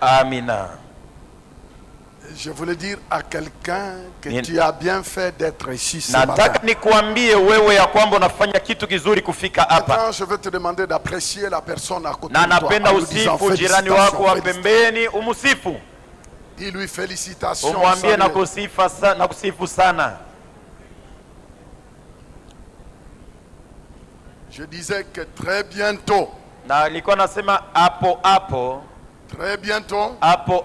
Amina. Je voulais dire à quelqu'un que tu as bien fait d'être ici ce matin. Nataka nikuambie wewe ya kwamba unafanya kitu kizuri kufika hapa. Maintenant, je vais te demander d'apprécier la personne à côté na de toi. Napenda usifu jirani wako wa pembeni, umusifu. Dis-lui félicitations. Umwambie na kusifu sana. Je disais que très bientôt. Na nilikuwa nasema hapo. Très bientôt. Hapo.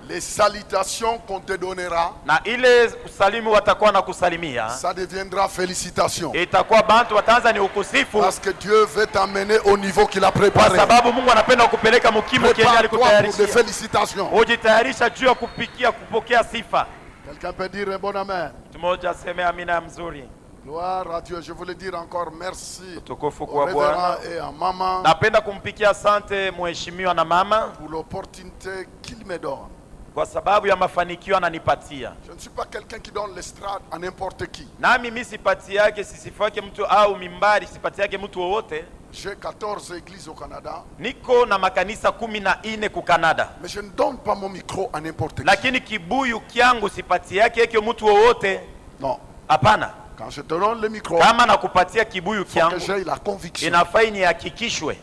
Les salutations qu'on te donnera. Na ile usalimu watakuwa na kusalimia. Ça deviendra félicitations. Itakuwa bantu wataanza ni ukusifu. Parce que Dieu veut t'amener au niveau qu'il a préparé. Kwa sababu Mungu anapenda kupeleka mkimo Kenya alikutayarisha. Des félicitations. Ujitayarisha juu ya kupikia kupokea sifa. Quelqu'un peut dire un bon amen. Tumoja seme amina mzuri. Gloire à Dieu. Je voulais dire encore merci au révérend et à maman. Napenda kumpikia asante mheshimiwa na mama pour l'opportunité qu'il me donne. Kwa sababu ya mafanikio ananipatia. Je ne suis pas quelqu'un qui donne l'estrade à n'importe qui. Nami mimi sipati yake sisifake mtu au mimbari sipati yake mtu wowote. J'ai 14 églises au Canada. Niko na makanisa 14 ku Canada. Mais je ne donne pas mon micro à n'importe qui. Lakini kibuyu kyangu sipati yake mtu wowote. Non. Hapana. Quand je te donne le micro, kama nakupatia kibuyu kyangu, j'ai la conviction. Inafai nihakikishwe.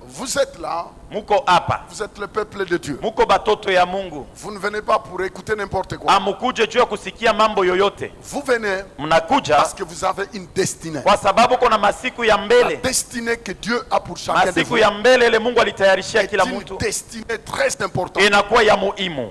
Vous êtes là. Muko hapa. Vous êtes le peuple de Dieu. Muko batoto ya Mungu. Vous ne venez pas pour écouter n'importe quoi. Amukuje juu ya kusikia mambo yoyote. Vous venez mnakuja parce que vous avez une destinée. Kwa sababu kuna masiku ya mbele. La destinée que Dieu a pour chacun de vous. Masiku ya mbele ile Mungu alitayarishia kila mtu. C'est une destinée très importante. Inakuwa ya muhimu.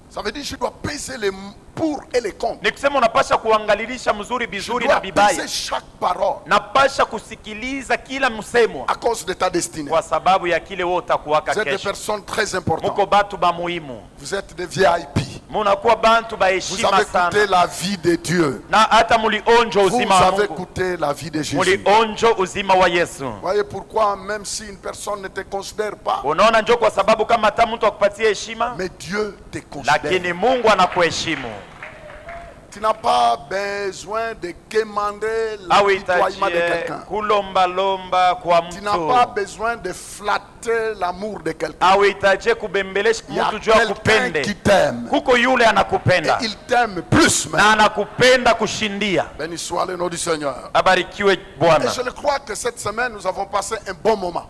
Ça veut dire je dois peser les pour et les contre. Nikusema unapasha kuangalilisha mzuri bizuri na bibaya. Je dois peser chaque parole. Napasha kusikiliza kila msemo. À cause de ta destinée. Kwa sababu ya kile wewe utakuwaka kesho. Vous êtes des personnes très importantes. Muko batu ba muhimu. Vous êtes des VIP. Munakuwa bantu ba heshima sana. Vous avez goûté la vie de Dieu. Na hata mulionjo uzima wa Mungu. Vous avez goûté la vie de Jésus. Mulionjo uzima wa Yesu. Voyez pourquoi même si une personne ne te considère pas. Unaona njoo kwa sababu kama hata mtu akupatie heshima. Mais Dieu te considère. Lakini Mungu anakuheshimu. Tu n'as pas besoin de quémander l'apitoiement de quelqu'un. Tu n'as pas besoin de flatter l'amour de quelqu'un. Il y a quelqu'un qui t'aime. Et il t'aime plus même. Béni soit le nom du Seigneur. Et je crois que cette semaine nous avons passé un bon moment.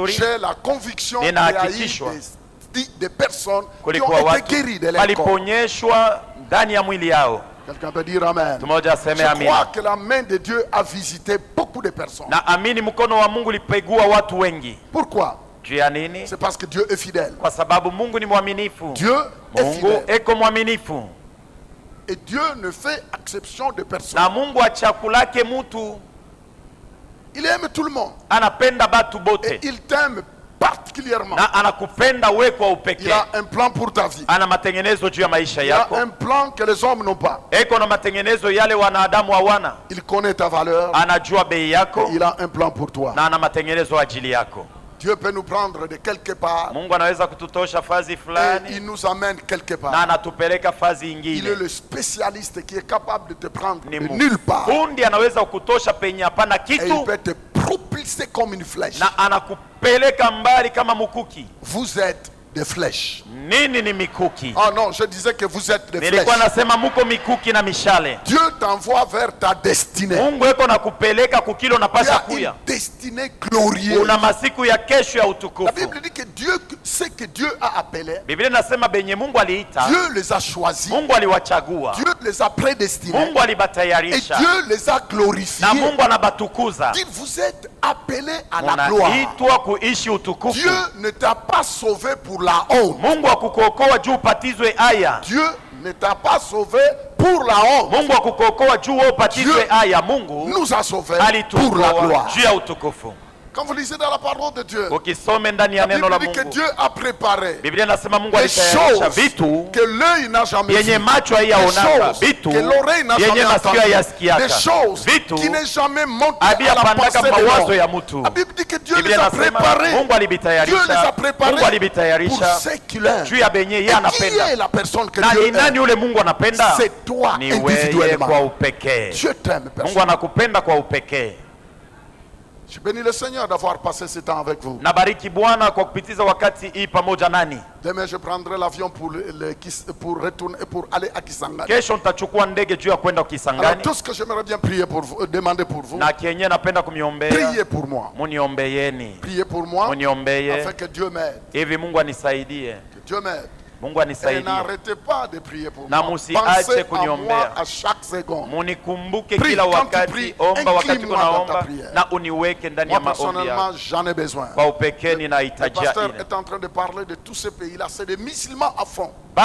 J'ai la conviction qu'il y a eu des personnes qui ont été guéries de leur corps. Quelqu'un peut dire amen. Je crois que la main de Dieu a visité beaucoup de personnes. Pourquoi? C'est parce que Dieu est fidèle. Dieu est fidèle. Et Dieu ne fait exception de personne. Il aime tout le monde. Et il t'aime particulièrement. Il a un plan pour ta vie. Il a un plan que les hommes n'ont pas. Il connaît ta valeur. Et il a un plan pour toi. Dieu peut nous prendre de quelque part. Et il nous amène quelque part. Il est le spécialiste qui est capable de te prendre de nulle part. Et il peut te propulser comme une flèche. Vous êtes des flèches. Oh non, je disais que vous êtes des flèches. Dieu t'envoie vers ta destinée. Il y a une destinée glorieuse. La Bible dit que Dieu, ce que Dieu a appelé, Dieu les a choisis. Dieu les a prédestinés. Et Dieu les a glorifiés. Dit, vous êtes appelés à la gloire. Dieu ne t'a pas sauvé pour la honte. Dieu ne t'a pas sauvé pour la honte. Mungu akukokoa juu wewe upatizwe aya. Mungu nous a sauvés pour la gloire. Juu ya utukufu. Quand vous lisez dans la parole de Dieu, la Bible dit que Dieu a préparé des choses que l'œil n'a jamais vues, des choses que l'oreille n'a jamais entendues, des choses qui n'est jamais montées à la pensée de l'homme. La Bible dit que Dieu les a préparées. Dieu les a préparées pour ceux qui l'aiment. Et qui est la personne que Dieu aime? C'est toi individuellement. Dieu t'aime personnellement. Je bénis le Seigneur d'avoir passé ce temps avec vous. Demain je prendrai l'avion pour retourner, pour aller à Kisangani. Alors tout ce que j'aimerais bien prier pour vous, demander pour vous, priez pour moi. Priez pour moi afin que Dieu m'aide. Que Dieu m'aide. Et n'arrêtez pas de prier pour moi. Pensez à moi à chaque seconde. Prie quand tu pries, incline-moi dans ta prière. Moi personnellement, j'en ai besoin. Le pasteur est en train de parler de tous ces pays-là. C'est des musulmans à fond. Le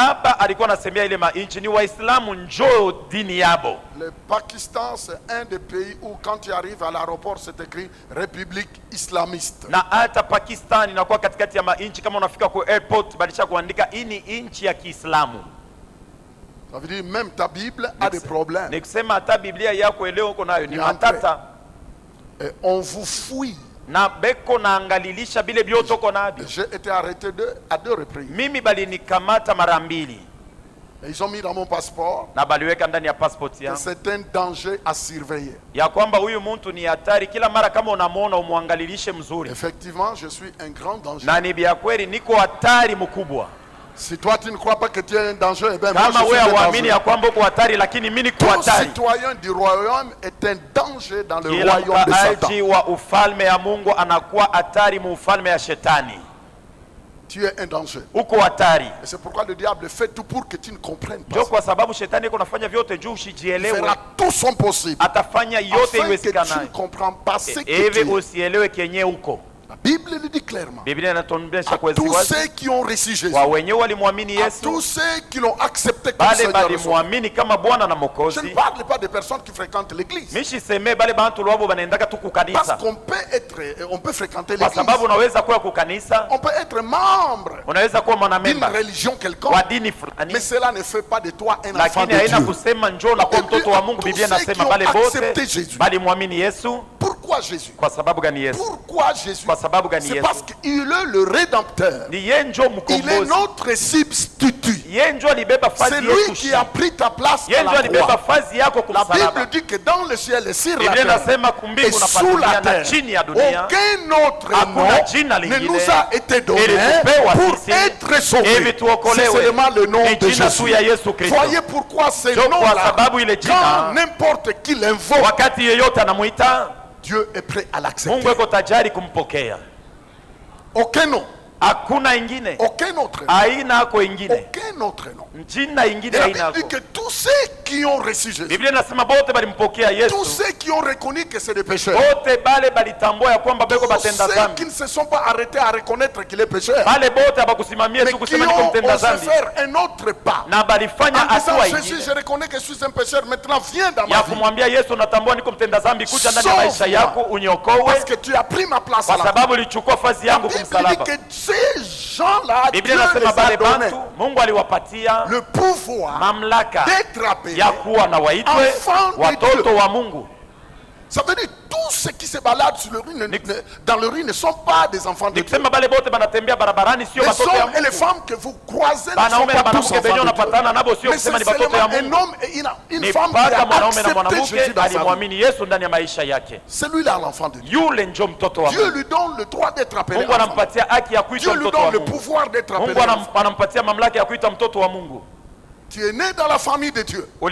Pakistan, c'est un des pays où quand tu arrives à l'aéroport, c'est écrit République islamiste. Ça veut dire même ta Bible a des problèmes. Et on vous fouille. J'ai été arrêté à 2 reprises. Et ils ont mis dans mon passeport que c'est un danger à surveiller. Effectivement, je suis un grand danger. Si toi tu ne crois pas que tu es un danger, eh bien moi je suis un danger. Tout citoyen du royaume est un danger dans le royaume de Satan. Tu es un danger. Et c'est pourquoi le diable fait tout pour que tu ne comprennes pas. Il fera tout son possible afin que tu ne comprends pas ce que tu es. La Bible le dit clairement. À tous ceux qui ont reçu Jésus, à tous ceux qui l'ont accepté comme Seigneur, je ne parle pas des personnes qui fréquentent l'église. Parce qu'on peut fréquenter l'église. On peut être membre d'une religion quelconque. Mais cela ne fait pas de toi un enfant de Dieu. Tous ceux qui ont accepté Jésus. Pourquoi Jésus? Pourquoi Jésus? C'est parce qu'il est le rédempteur. Il est notre substitut. C'est lui qui a pris ta place à la croix. La Bible dit que dans le ciel et sur la terre et sous la terre, aucun autre nom ne nous a été donné pour être sauvé. C'est seulement le nom de Jésus. Voyez pourquoi ce nom-là, quand n'importe qui l'invoque, Dieu est prêt à l'accepter. Aucun nom. Aucun autre nom. Aucun autre nom. Et la Bible dit que tous ceux qui ont reçu Jésus, tous ceux qui ont reconnu que c'est des pécheurs, tous ceux qui ne se sont pas arrêtés à reconnaître qu'il est pécheur, mais qui ont osé faire un autre pas en disant Jésus, je reconnais que je suis un pécheur, maintenant viens dans ma vie, sauve-moi parce que tu as pris ma place à la croix. La Bible dit que ces gens-là, Dieu les a donné le pouvoir d'être appelés enfants de Dieu. Ça veut dire tous ceux qui se baladent sur le rue, dans le rue ne sont pas des enfants de Dieu. Les hommes et les femmes que vous croisez ne sont pas tous enfants de Dieu. Mais c'est seulement un homme et une femme qui a accepté Jésus dans sa vie. C'est lui là l'enfant de Dieu. Dieu lui donne le droit d'être appelé enfant. Dieu lui donne le pouvoir d'être appelé enfant. Tu es né dans la famille de Dieu. Non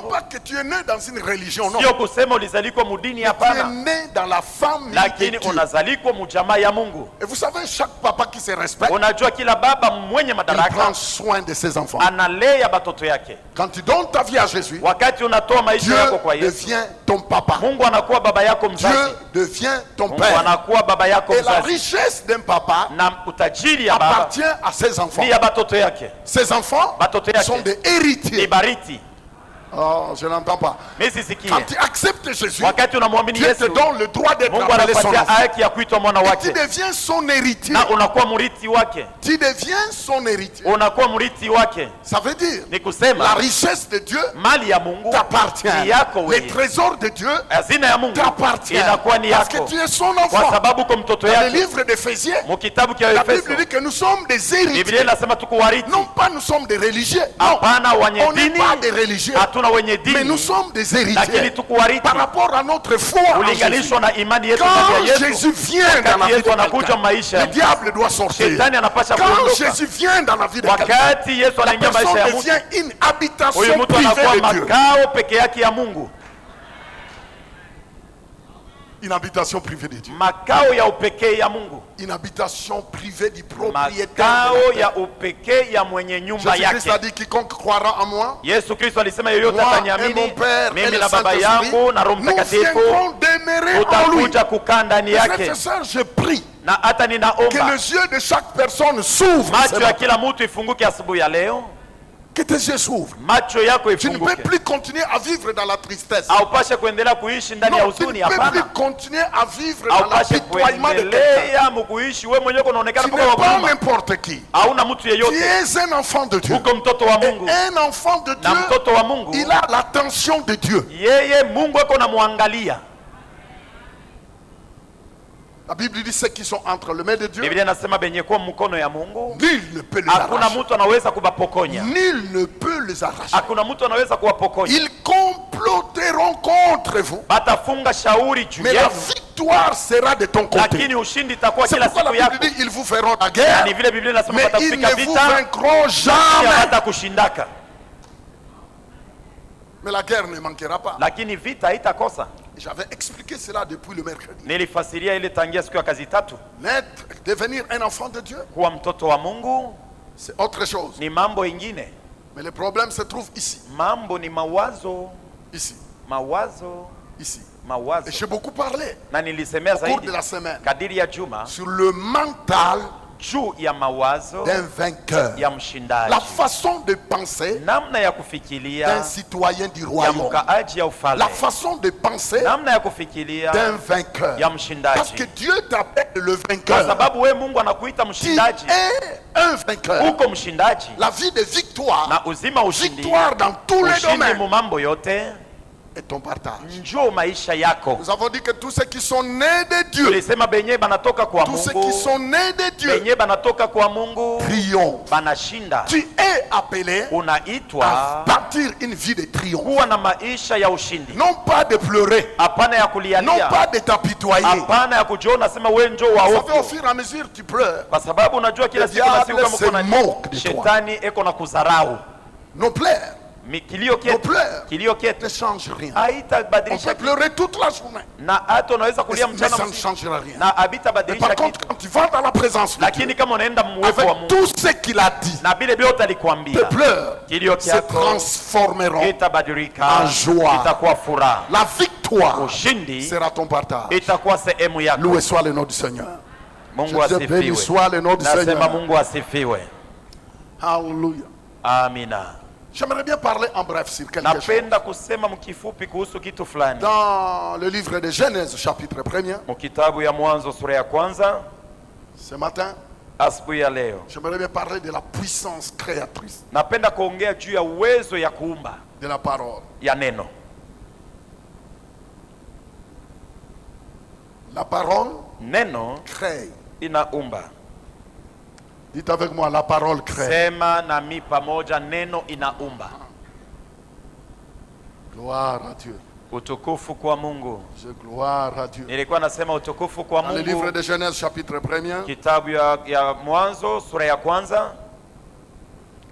pas que tu es né dans une religion, non. Tu es né dans la famille de Dieu. Et vous savez, chaque papa qui se respecte, il prend soin de ses enfants. Quand tu donnes ta vie à Jésus, Dieu devient ton papa. Dieu devient ton père. Et la richesse d'un papa appartient à ses enfants. Ses enfants enfants sont des héritiers. Oh, je n'entends pas. Quand tu acceptes Jésus, Dieu te donne le droit d'être appelé son enfant. Et tu deviens son héritier. Tu deviens son héritier. Ça veut dire la richesse de Dieu t'appartient. Les trésors de Dieu t'appartiennent. Parce que tu es son enfant. Dans le livre d'Éphésiens, la Bible dit que nous sommes des héritiers. Non pas nous sommes des religieux. Non, on n'est pas des religieux. Mais nous sommes des héritiers par rapport à notre foi en Jésus. Quand Jésus vient dans la vie de quelqu'un, le diable doit sortir. Quand Jésus vient dans la vie de quelqu'un, la personne devient une habitation privée de Dieu. Une habitation privée de Dieu. Une habitation privée du propriétaire. Jésus-Christ a dit quiconque croira en moi, moi et mon Père et le Saint-Esprit, nous viendrons demeurer en lui. Frères et sœurs, je prie que les yeux de chaque personne s'ouvrent. Que tes yeux s'ouvrent. Tu ne peux plus continuer à vivre dans la tristesse. Non, tu ne peux plus continuer à vivre dans l'apitoiement de quelqu'un. Tu n'es pas n'importe qui. Tu es un enfant de Dieu. Et un enfant de Dieu, il a l'attention de Dieu. La Bible dit ceux qui sont entre les mains de Dieu, nul ne peut les arracher. Nul ne peut les arracher. Ils comploteront contre vous, mais la victoire sera de ton côté. C'est pourquoi la Bible dit ils vous feront la guerre, mais ils ne vous vaincront jamais. Mais la guerre ne manquera pas. J'avais expliqué cela depuis le mercredi. Devenir un enfant de Dieu, c'est autre chose. Mais le problème se trouve ici. Ici. Ici. Et j'ai beaucoup parlé au cours de la semaine sur le mental d'un vainqueur, la façon de penser d'un citoyen du royaume, la façon de penser d'un vainqueur. Parce que Dieu t'appelle le vainqueur. Tu es un vainqueur. La vie de victoire, victoire dans tous les domaines, et ton partage. Nous avons dit que tous ceux qui sont nés de Dieu, tous ceux qui sont nés de Dieu, triomphe. Tu es appelé à bâtir une vie de triomphe. Non pas de pleurer, non pas de t'apitoyer. Vous savez, au fur et à mesure tu pleures, le diable se moque de toi. Nos pleurs ne change rien. On peut pleurer toute la journée, mais ça ne changera rien. Mais par contre, quand tu vas dans la présence de Dieu, avec tout ce qu'il a dit, tes pleurs se transformeront en joie. La victoire sera ton partage. Loué soit le nom du Seigneur. Je dis béni soit le nom du Seigneur. Alléluia. Amina. J'aimerais bien parler en bref sur quelque chose. Dans le livre de Genèse, chapitre 1, ce matin, j'aimerais bien parler de la puissance créatrice de la parole. La parole crée. Dites avec moi, la parole crée. Gloire à Dieu. Je gloire à Dieu. Dans le livre de Genèse chapitre 1,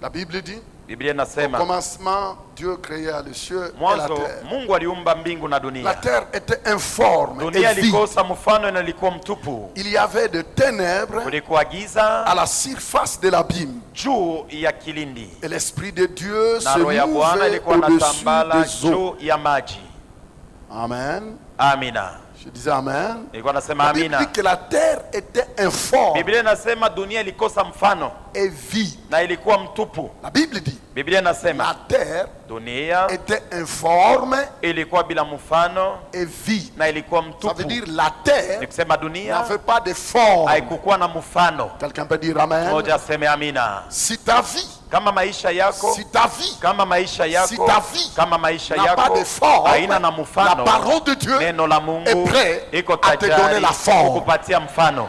la Bible dit, au commencement, Dieu créa les cieux et la terre. La terre était informe et vide. Il y avait de ténèbres à la surface de l'abîme. Et l'Esprit de Dieu se mouvait au-dessus des eaux. Amen. Amina. Je disais Amen. La Bible dit que la terre était informe. est vide. Na ilikuwa mtupu. La Bible dit, Biblia inasema la terre dunia était informe ilikuwa bila mfano et vide. na ilikuwa Ça mtupu. veut dire la terre Nikusema dunia n'avait pas de forme. haikukuwa na mfano. Quelqu'un peut dire amen. Moja aseme amina. Si ta vie, Kama maisha yako, si ta vie, kama maisha si yako, ta vie kama maisha n'a pas yako de forme, haina na la mfano, parole de Dieu neno la est Mungu prêt iko à te donner tayari la forme. kukupatia mfano.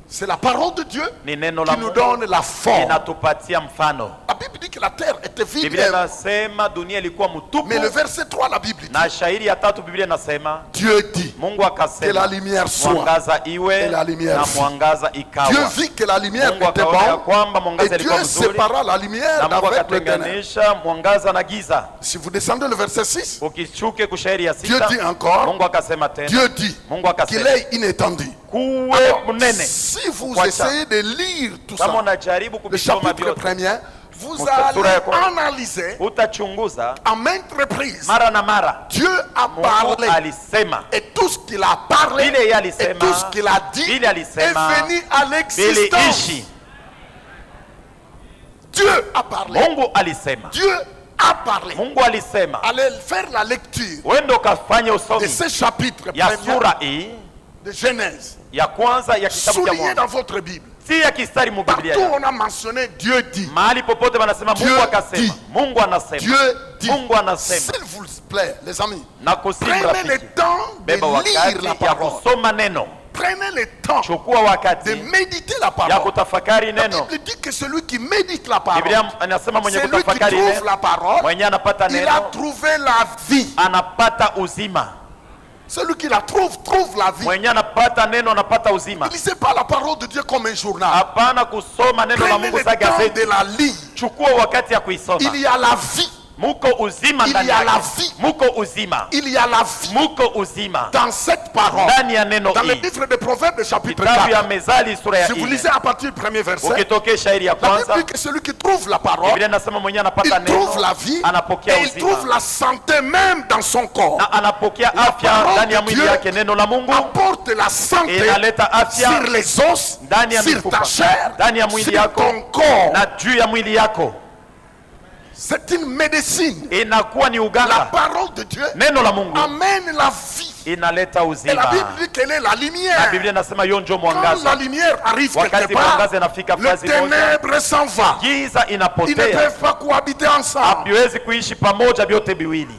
C'est la parole de Dieu Ni neno qui la nous Mungu donne la forme. inatupatia mfano. La Bible dit que la terre était vide. Biblia inasema dunia ilikuwa mtupu. Mais le verset 3, la Bible dit, Na shairi ya 3 Biblia inasema Dieu dit Mungu que la akasema lumière soit. mwangaza iwe Et la lumière na fut. mwangaza Dieu ikawa. vit que la lumière Mungu était akaona ya bonne. kwamba mwangaza Et Dieu ilikuwa mzuri sépara la lumière na Mungu d'avec le ténèbre. akatenganisha mwangaza na giza. Si vous descendez le verset 6, Ukishuke kushairi ya Dieu 6 dit encore, Mungu akasema tena, Dieu dit Mungu qu'il akasema est inattendu. kuwe mnene. Si vous Kwacha. essayez de lire tout Kama ça, unajaribu le kuvisoma chapitre vyote, premier, vous Sura ya allez kwanza. analyser utachunguza à maintes reprises. mara na mara. Dieu a Mungu parlé. alisema, Et tout ce qu'il a parlé, vile yeye et alisema, tout ce qu'il a dit vile est alisema venu à l'existence. viliishi. Dieu a parlé. Mungu alisema, Dieu a parlé. Mungu alisema. Allez faire la lecture Wende ukafanye de usomi ce chapitre ya premier sura hii de Genèse. ya kwanza ya kitabu cha Soulignez Mwanzo. dans votre Bible. Si ya kistari mu Partout Biblia. on a mentionné Dieu dit. Mahali popote wanasema Dieu Mungu akasema. dit. Mungu anasema. Dieu dit. Mungu anasema. S'il vous plaît, les amis, Na kusimu prenez le rafiki. temps de Beba lire wakati la ya parole. kusoma neno. Prenez le temps Chukua de wakati méditer la ya parole. kutafakari La neno. Bible dit que celui qui médite la parole, Biblia anasema mwenye celui qui kutafakari trouve neno, la parole, mwenye anapata il a neno, trouvé la vie. anapata uzima. Celui qui la trouve, trouve la vie. Mwenye anapata neno, anapata uzima. Ne lisez pas la parole de Dieu comme un journal. Hapana kusoma neno la Prenez Mungu le sa temps gazeti. de la lire. Chukua wakati ya kuisoma. Il y a la vie. Muko uzima Il ndani y a la yake. vie. Muko uzima. Il y a la vie Muko uzima dans cette parole. ndani ya neno Dans le hii. livre de Proverbes, chapitre Kitabu ya 4. Mezali sura ya Si vous 4. lisez à partir du premier verset, Ukitokea shairi ya la Bible kwanza, dit que celui qui trouve la parole, Biblia inasema mwenye anapata il neno trouve la vie anapokea et il trouve uzima la santé même dans son corps. na anapokea afya parole ndani ya de mwili Dieu yake. Neno la Mungu Apporte la santé inaleta afya sur les os, ndani ya sur mifupa, ta chair, ndani ya mwili sur yako ton corps. na juu ya mwili yako. C'est une médecine. Inakuwa ni La uganga. parole de Dieu Neno la Mungu amène la vie. inaleta Et la uzima. Bible dit qu'elle est la Na lumière. Biblia inasema hiyo ndio Quand la mwangaza. lumière arrive quelque Wakati part, mwangaza inafika le fazi moja, ténèbre s'en va. giza Ils ne inapotea. peuvent pas cohabiter ensemble. Haviwezi kuishi pamoja vyote viwili.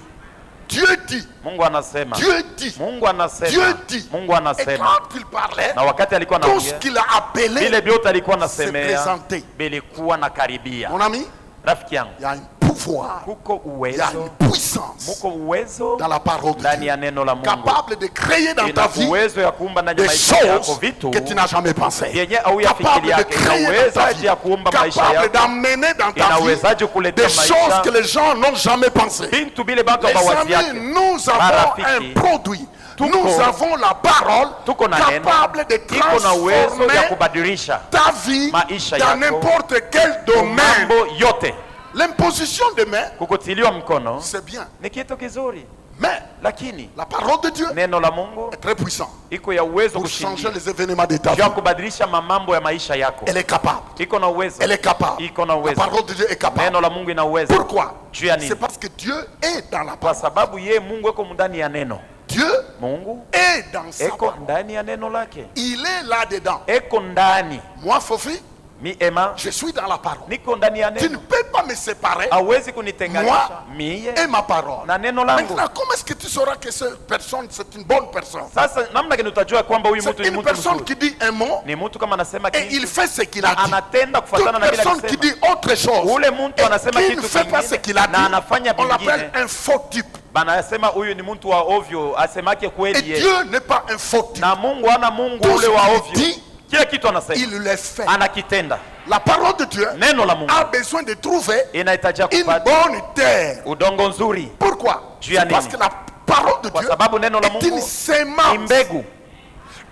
Dieu dit. Mungu anasema. Dieu dit. Mungu anasema. Dieu dit. Mungu Et anasema. quand il parlait, Na wakati alikuwa tout ce anaongea, qu'il a appelé vile vyote alikuwa s'est anasemea présenté. vilikuwa na karibia. Mon ami, Rafiki yangu, il y a un pouvoir, kuko il y a uwezo, une puissance muko uwezo dans la parole de ndani Dieu, ya neno la Mungu. capable de créer dans Ina ta vie uwezo ya kuumba ndani ya des maisha yako choses vitu que tu n'as jamais pensé. vyenye au Capable yafikiri de yake. créer dans ta Inawezaje vie, ya kuumba maisha capable yako? d'amener dans ta vie Inawezaje kuletea des choses maisha que les gens n'ont jamais pensé. vitu vile bantu Les hawawazi amis, yake? nous avons Marafiki, un produit. tuko- Nous avons la parole tuko na neno capable de iko na uwezo ya transformer kubadilisha ta vie maisha dans yako n'importe quel domaine. mambo yote. L'imposition de main, Kukutiliwa mkono c'est bien. ni kitu kizuri, Mais lakini la parole de Dieu neno la Mungu est très puissante iko ya uwezo pour changer kushindia les événements de ta vie. ya kubadilisha mamambo ya maisha yako. Elle est capable. Iko na uwezo, Elle est capable. iko na La uwezo. parole de Dieu est capable. Neno la Mungu ina uwezo. Pourquoi? Juu ya nini? C'est parce que Dieu est dans la Kwa parole. sababu ye Mungu eko ndani ya neno. Dieu Mungu est dans sa eko parole. ndani ya neno lake, Il est là-dedans. eko ndani. Moi, Fofi, Mi Ema, je suis dans la parole. niko ndani ya Tu ne neno, peux pas me séparer hawezi kunitenganisha moi miye et ma parole. na neno langu. Maintenant, comment est-ce que tu sauras que cette personne, c'est une bonne personne? Sasa namna gani utajua kwamba huyu mtu C'est ni une mtu personne mzuri? qui dit un mot Ni mtu kama anasema et il kitu fait ce qu'il a dit. anatenda Toute kufuatana na vile personne qui alisema. dit autre chose Ule mtu et anasema qui ne kitu fait pas ce kingine qu'il a dit, na anafanya on l'appelle vingine, un faux type. banasema huyu ni mtu wa ovyo, asemake Et kweli yeye. Dieu n'est pas un faux type. Na Mungu ana Mungu Tout ule ce wa qu'il ovyo. dit, Kila kitu anasema il le fait. anakitenda. La parole de Dieu Neno la Mungu a besoin de trouver inahitaji une kupata bonne terre. udongo nzuri, Pourquoi? Juu ya C'est parce nini? que la parole de kwa Dieu sababu neno la est une Mungu ni sémence. mbegu.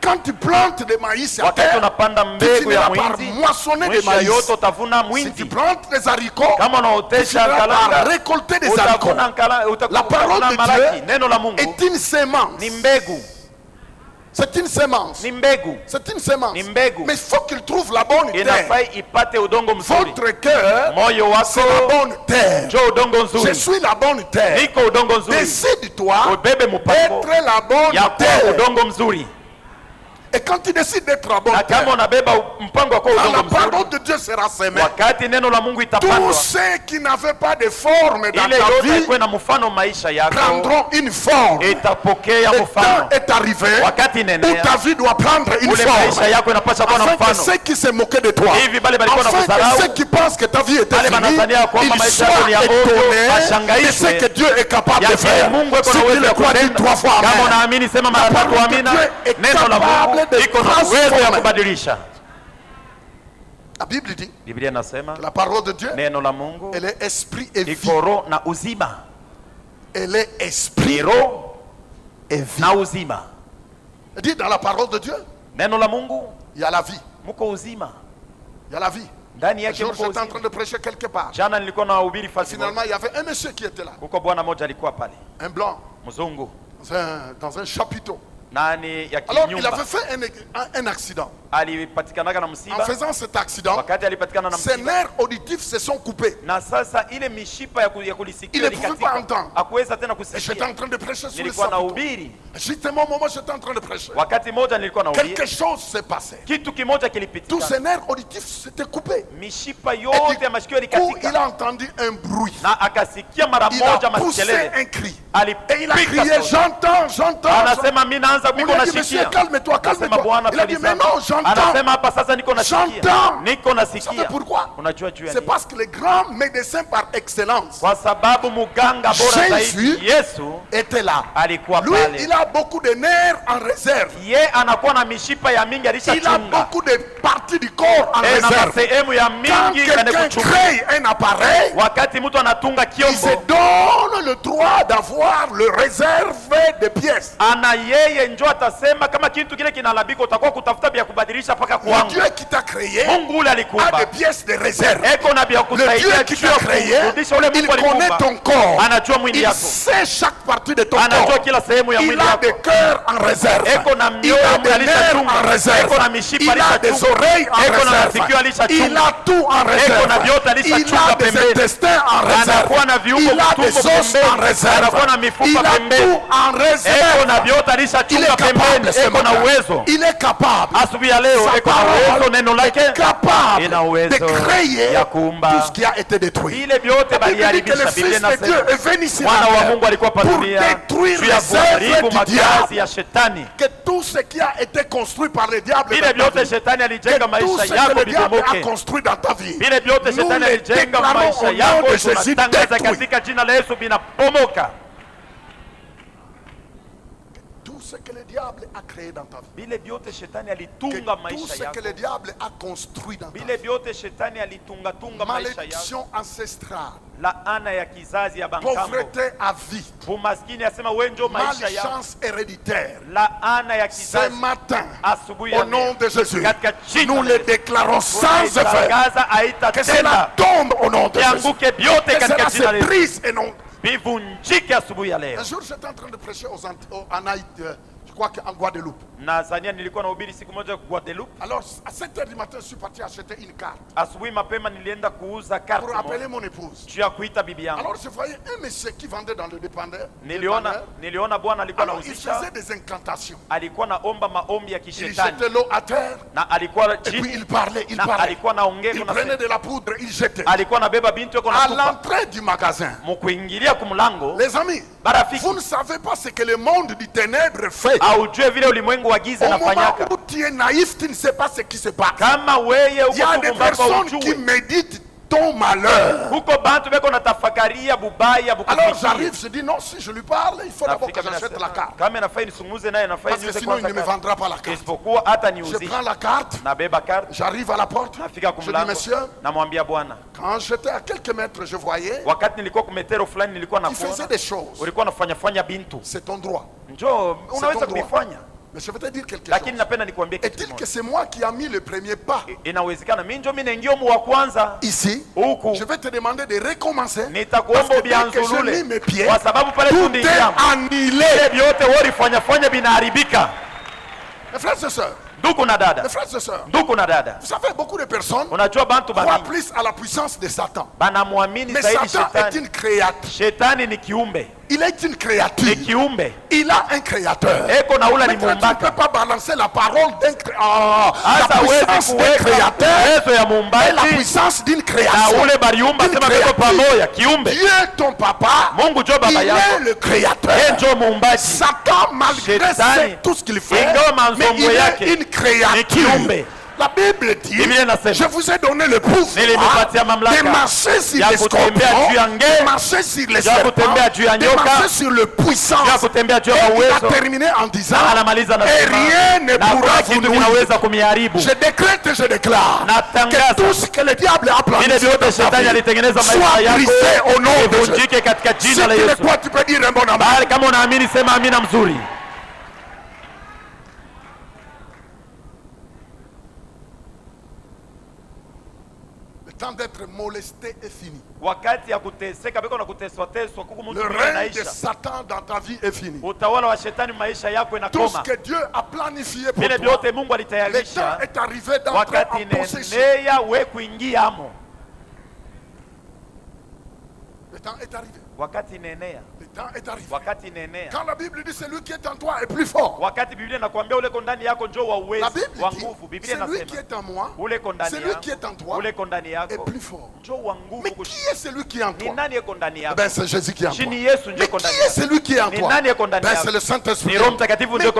Quand tu plantes des maïs à Wakati terre, unapanda tu mbegu ya finiras par mwindi, moissonner des mwisho maïs. yote utavuna Si tu mwindi. plantes des haricots, Kama tu unaotesha finiras par kalanga, récolter des haricots. utavuna La parole utavuna de malaki. Dieu Neno la Mungu est une sémence. ni mbegu. C'est une semence. Ni mbegu. C'est une semence. Ni mbegu. Mais il faut qu'il trouve la bonne terre. Inafai ipate udongo mzuri. Votre cœur, moyo wako, c'est la bonne terre. Jo udongo nzuri. Je suis la bonne terre. Niko udongo nzuri. Décide-toi ubebe mpango d'être la bonne ya terre. udongo mzuri. Et quand tu décides d'être la bonne na terre, kama unabeba mpango wako quand udongo la mzuri, parole de Dieu sera semée, wakati neno la Mungu itapandwa, tous ceux qui n'avaient pas de forme dans ile ta yote vie ikuwe na mfano maisha yako prendront une forme. itapokea Le mfano. temps est arrivé Wakati où nenea ta vie doit prendre une ule forme. maisha yako inapaswa kuwa na Afin que mfano. ceux qui se moquaient de toi, Hivi bale balikuwa na afin que kudharau, ceux qui pensent que ta vie était bale finie, wanadhania kwamba ils maisha yako soient ni ya ovyo, étonnés de washangaishwe ce que Dieu est capable ya de faire. Mungu eko Si na tu uwezo le ya crois, dis kutenda. 3 fois Kama amen. unaamini sema mara La 3 parole de amina. Dieu est Neno la Mungu capable de iko na uwezo ya transformer. kubadilisha. La Bible dit Biblia inasema que la parole de Dieu, neno la Mungu elle est esprit et vie. iko roho na uzima. Elle est esprit Ni roho et vie. na uzima. Dit dans la parole de Dieu, Neno la Mungu il y a la vie. muko uzima. Il y a la vie. Ndani Un yake jour, muko j'étais en train uzima. de prêcher quelque part. Jana nilikuwa na hubiri fasi. Finalement, il y avait un monsieur qui était là. Kuko bwana moja alikuwa pale. Un blanc. Mzungu. Dans un chapiteau. Nani ya Alors, il kinyumba. avait fait un accident. Alipatikanaga na En msiba. faisant cet accident, Wakati alipatikana na ses msiba. nerfs auditifs se sont coupés. Na sasa ile mishipa ya kulisikia Il ne pouvait pas entendre. hakuweza tena Et j'étais kusikia. en train de prêcher sur le Nilikuwa na chapiteau. hubiri. Justement, au moment où j'étais en train de prêcher, Wakati moja nilikuwa na hubiri. quelque chose s'est passé. Kitu kimoja Tous kilipitika. ses nerfs auditifs s'étaient coupés. Mishipa Et yote ya masikio du coup, il ilikatika. a entendu un bruit. Na akasikia mara Il a moja poussé makelele. un cri. Et il a crié, Alipiga sauti. j'entends, j'entends. Anasema mimi naanza On kuiko lui a na dit, monsieur, sikia. calme-toi, Anasema calme-toi. Bwana Il a dit, mais tuliza. non, j'entends. Anasema hapa sasa niko nasikia. J'entends. Niko Vous savez nasikia. pourquoi? Unajua juu ya C'est nini? parce que le grand médecin par excellence Kwa sababu muganga bora Jésus zaidi Yesu était là. alikuwa Lui, pale. il a beaucoup de nerfs en réserve. Ye anakuwa na mishipa ya mingi Il a alishachunga. beaucoup de parties du corps en Na réserve. sehemu ya Quand mingi quelqu'un yanekuchunga. crée un appareil, Wakati mtu anatunga il se kiombo, donne le droit d'avoir le réserve de pièces. ana yeye njo atasema kama kitu kile kinalabika utakuwa kutafuta vya kubadilisha mpaka Le kwangu. Dieu qui t'a créé Mungu ule a alikuumba. des pièces de réserve. Eko na vya Le Dieu kusaidia qui juu t'a ya créé, kurudisha ule il Mungu connaît alikuumba. ton corps. Anajua mwili Il yako. sait chaque partie de ton Anajua corps. kila sehemu ya Il mwili a yako. des cœurs en réserve. Eko na Il mioyo a des nerfs alishachunga. en réserve. Eko na mishipa Il a alishachunga. des oreilles en Eko na réserve. masikio alishachunga. Il a tout en Eko na réserve. vyote Il alishachunga a des pembeni. intestins en réserve. Anakuwa na viungo Il a tumbo des os pembeni. en réserve. Anakuwa na mifupa Il a pembeni. tout en Eko réserve. na vyote Il alishachunga est pembeni. capable ce Eko na matin. uwezo. Il est capable. Asubuhi ya leo Sa eko na uwezo, parole neno lake est capable ina de uwezo créer ya tout kuumba ce qui a été détruit. vile vyote La Bible dit que baliharibisha. le Biblia Fils de Dieu inasema est venu sur mwana la wa terre Mungu alikuwa pour padunia détruire juu ya les œuvres kuharibu du makazi diable. ya shetani. Que tout ce qui a été construit par le diable Vile dans ta vyote vie, shetani que alijenga tout maisha ce que yako le diable a vibomoke. construit dans ta vie, Vile vyote nous shetani les alijenga déclarons maisha au nom yako de Jésus tunatangaza détruit. katika jina la Yesu vinapomoka. Tout ce que le diable a créé dans ta vie, Vile vyote shetani que alitunga tout maisha ce que yako. le diable a construit dans ta Vile vie, vyote shetani alitunga maisha yako. malédiction ancestrale, Laana ya kizazi ya bankambo. pauvreté à vie, Umaskini asema wewe ndio maisha yako. malchance héréditaire, Laana ya ce kizazi matin, asubuhi au ya nom leo. de Jésus, Katika jina nous la les Yesu. déclarons sans effet. Tunaitangaza Que haitatenda. cela tombe au nom de Jésus. Vianguke vyote Que katika cela jina la se Yesu. brise et non. Vivunjike asubuhi ya leo. Un jour, j'étais en train de prêcher en Haïti, je crois qu'en Guadeloupe. Tanzania nilikuwa nahubiri siku moja kwa Guadeloupe. Alors, à 7h du matin, je suis parti acheter une carte Asubuhi mapema nilienda kuuza karte pour appeler moja mon épouse. juu ya kuita bibi yangu. Alors, je voyais un monsieur qui vendait dans le dépanneur. Niliona bwana alikuwa Alors, il anauzisha, faisait des incantations. alikuwa naomba maombi ya Il kishetani jetait l'eau à terre, na alikuwa et puis chini il parlait, il na parlait. alikuwa naongea Il kuna prenait de la poudre, il jetait. alikuwa nabeba binti yako À natupa l'entrée du magasin, mkuingilia kumlango. les amis, Barafiki, vous ne savez pas ce que le monde du ténèbre fait. aujue vile ulimwengu wa giza Au moment nafanyaka. où tu es naïf, tu ne sais pas ce qui se passe. Kama weye Il y a uko des kumbapo personnes qui ujue méditent ton malheur. huko bantu beko natafakaria bubaya Alors bukufikia. j'arrive, je dis non, si je lui parle, il faut d'abord que j'achète la carte. Kama nafai nisumuze naye nafai Parce que niuze sinon il ne me kwanza karte. vendra pas la carte. Isipokuwa hata Je niuzi. prends la carte, Nabeba karte, j'arrive à la porte, nafika je dis kumlango, monsieur, namwambia bwana, quand j'étais à quelques mètres, je voyais, wakati nilikuwa kumetero fulani nilikuwa il faisait nakuona des choses. ulikuwa nafanya fanya bintu, C'est ton droit. njoo unaweza ton droit. kuvifanya, Mais je vais te dire quelque lakini chose. napenda nikuambie kitu Est-il que kimoja. c'est moi qui a mis le premier pas Inawezekana mimi ndio mimi naingia mu wa kwanza ici? huku, Je vais te demander de recommencer. Parce nitakuomba que dès que j'ai mis ubianzulule mes pieds, kwa sababu pale tout tundi est yangu annihilé. vyote wori fanya fanya vinaharibika. Mes frères et sœurs. Ndugu na dada. Mes frères et sœurs. Ndugu na dada. Vous savez, beaucoup de personnes croient plus à la puissance de Satan. Mais Satan est une créature. Il est une créature. Il a un créateur. Mais tu ne peux pas balancer la parole d'un créateur. La puissance d'un créateur et la puissance d'une création. Dieu, ton papa, il est le créateur. Satan, malgré tout ce qu'il fait, mais il est une créature. La Bible dit, je vous ai donné le pouvoir de marcher sur les scorpions, de marcher sur les serpents, de marcher sur le puissant. Et il a terminé en disant, et rien ne pourra vous nuire. Je décrète et je déclare que tout ce que le diable a planifié soit brisé au nom de Jésus. Si tu le crois, tu peux dire un bon amen. Le temps d'être molesté est fini. Le règne de Satan dans ta vie est fini. Tout ce que Dieu a planifié pour toi, le temps est arrivé d'entrer en possession. Le temps est arrivé. Le temps est arrivé. Quand la Bible dit celui qui est en toi est plus fort. La Bible dit celui qui est en moi, celui qui est en toi est plus fort. Mais qui est celui qui est en toi? Ben, c'est Jésus qui est en toi. Mais qui est celui qui est en toi? Ben, c'est le Saint-Esprit. Mais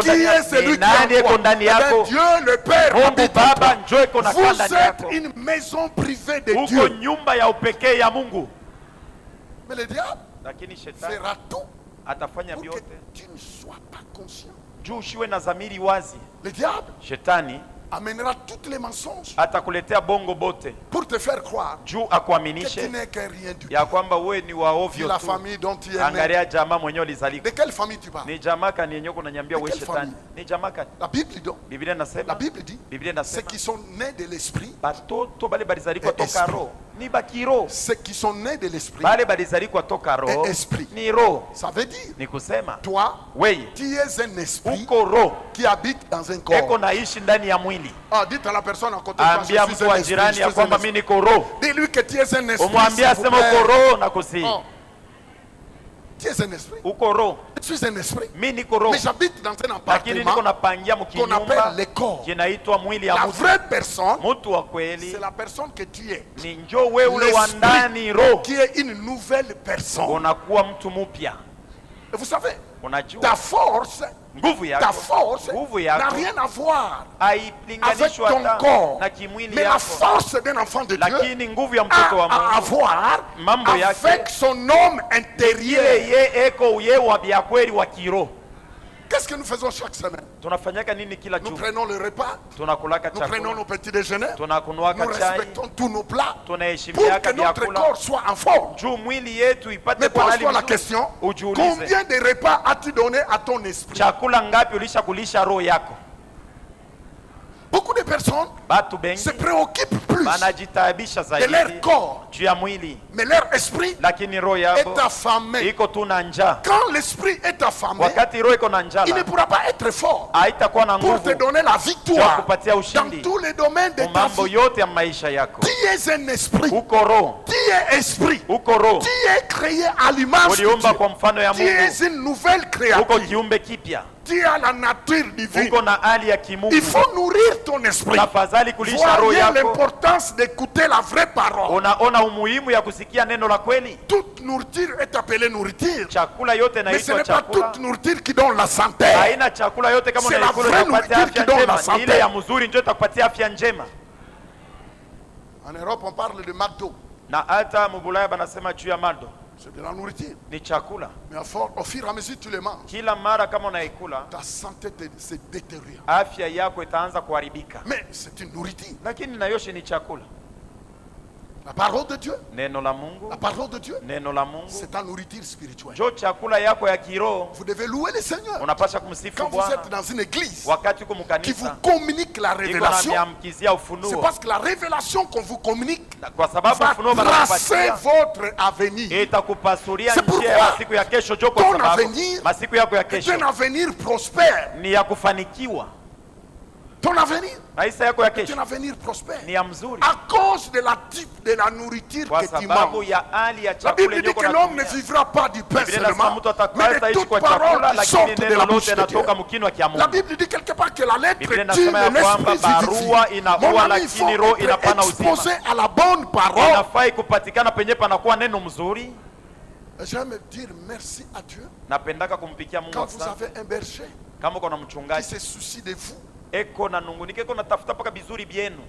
qui est celui qui est en toi? Ben, Dieu le Père habite en toi. Vous êtes une maison privée de Dieu. Mais le diable fera tout pour que tu ne sois pas conscient. Le diable amènera toutes les mensonges pour te faire croire que tu n'es que rien du tout. Si la famille dont tu es né, de quelle famille tu parles? La Bible dit ceux qui sont nés de l'esprit ceux qui sont nés de l'esprit et esprit. Ça veut dire, toi, tu es un esprit qui habite dans un corps. Dites à la personne à côté de toi, dis-lui que tu es un esprit. Tu es un esprit. Je suis un esprit. Mais j'habite dans un appartement qu'on appelle le corps. La vraie personne, c'est la personne que tu es. L'esprit qui est une nouvelle personne. Et vous savez, ta force n'a rien à voir avec ton corps. Mais la force d'un enfant de Dieu a à voir avec son homme intérieur. Qu'est-ce que nous faisons chaque semaine? Nous prenons le repas, nous prenons nos petits déjeuners, nous respectons tous nos plats pour que notre corps soit en forme. Mais pose-toi la question, combien de repas as-tu donné à ton esprit? Beaucoup de personnes se préoccupent plus de leur corps, mais leur esprit est affamé. Quand l'esprit est affamé, il ne pourra pas être fort pour te donner la victoire dans tous les domaines de ta vie. Tu es un esprit. Tu es esprit. Tu es créé à l'image de Dieu. Tu es une nouvelle créature. Tu as la nature divine. Il faut nourrir ton esprit. Voyez l'importance d'écouter la vraie parole. Toute nourriture est appelée nourriture. Mais ce n'est pas toute nourriture qui donne la santé. C'est la vraie nourriture qui donne la santé. En Europe, on parle de McDo. C'est de la nourriture. Mais au fur et à mesure que tu les manges, ta santé se détériore. Mais c'est une nourriture. La parole de Dieu, la parole de Dieu, c'est ta nourriture spirituelle. Vous devez louer le Seigneur. Quand vous êtes dans une église qui vous communique la révélation, c'est parce que la révélation qu'on vous communique va tracer votre avenir. C'est pourquoi ton avenir est un avenir prospère. Ton avenir maisha yako ya est un kesho avenir prospère. ni ya mzuri À cause de la type de la nourriture kwa que tu sababu manges. ya hali ya La chakula Bible dit yenyewe que l'homme ne vivra pas du pain Biblia inasema seulement, mtu mais de ataishi toute kwa parole chakula qui lakini sortent de neno la lote bouche de Dieu. linatoka mkinwa kia La Mungu. Bible dit quelque part que la lettre Biblia tue, inasema ya mais kwamba l'esprit barua vivifie. inaua Mon ami, il faut lakini roho être inapana uzima. exposé à la bonne parole. Inafai kupatikana penye panakuwa neno mzuri. J'aime dire merci à Dieu Napendaka kumpikia Mungu quand vous asante. avez un berger Kama kuna qui mchungaji se soucie de vous. eko na nungunike eko natafuta paka bizuri byenu.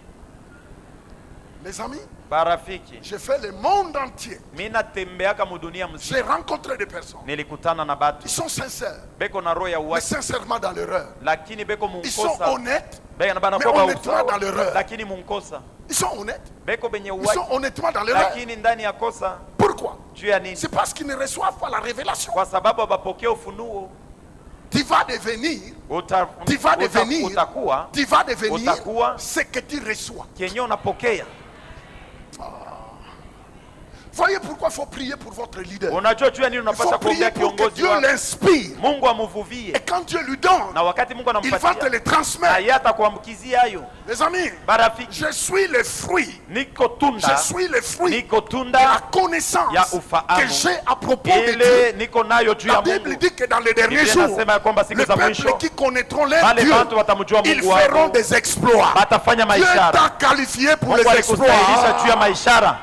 Mes amis, Barafiki, j'ai fait le monde entier. mimi natembeaka mudunia J'ai mzima. rencontré des personnes. Nilikutana na Ils batu sont sincères, beko na roho ya mais uwaki sincèrement dans l'erreur. lakini beko Ils sont munkosa. honnêtes, Beko na bana mais kwa honnêtement dans l'erreur. lakini munkosa. Ils sont honnêtes, Beko benye ils uwaki sont honnêtement dans l'erreur. lakini ndani ya kosa. Pourquoi? Juu ya nini? C'est parce qu'ils ne reçoivent pas la révélation. Kwa sababu abapokea ufunuo. Tu vas devenir utakuwa ce que tu reçois. kenye unapokea. Voyez pourquoi il faut prier pour votre leader. Unajua juu ya nini Il faut unapaswa prier kuombea pour que kiongozi Dieu wako. l'inspire. Mungu amuvuvie. Et quand Dieu lui donne, Na wakati Mungu il va te anampatia, le transmettre. na yeye atakuambukizia hayo. Les amis, Barafiki, je suis le fruit. niko Je tunda, suis le fruit niko de la tunda connaissance ya ufahamu. que j'ai à propos de Dieu. Ile niko nayo juu La ya Bible Mungu. dit que dans les derniers Biblia jours, inasema ya kwamba siku le za peuple mwisho qui connaîtront leur wale Dieu, watu watamjua ils Mungu feront wao, des exploits. watafanya Dieu maishara. t'a qualifié pour Mungu les alikustahilisha juu ya exploits. maishara.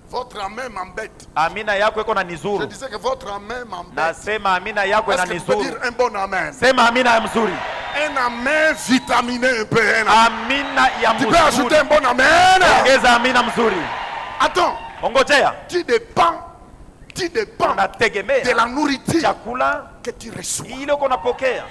Votre amen m'embête. Amina yako iko na Je nizuru. disais que votre amen m'embête. Nasema amina yako Est-ce ina que tu peux nizuru. dire un bon amen? Sema amina ya mzuri. Un amen vitaminé un peu. Un amen. Amina ya Tu peux ajouter mzuri. un bon amen? Ongeza amina mzuri. Attends, Ongojea. tu dépends de Unategemea la nourriture chakula que tu reçois. ile uko unapokea.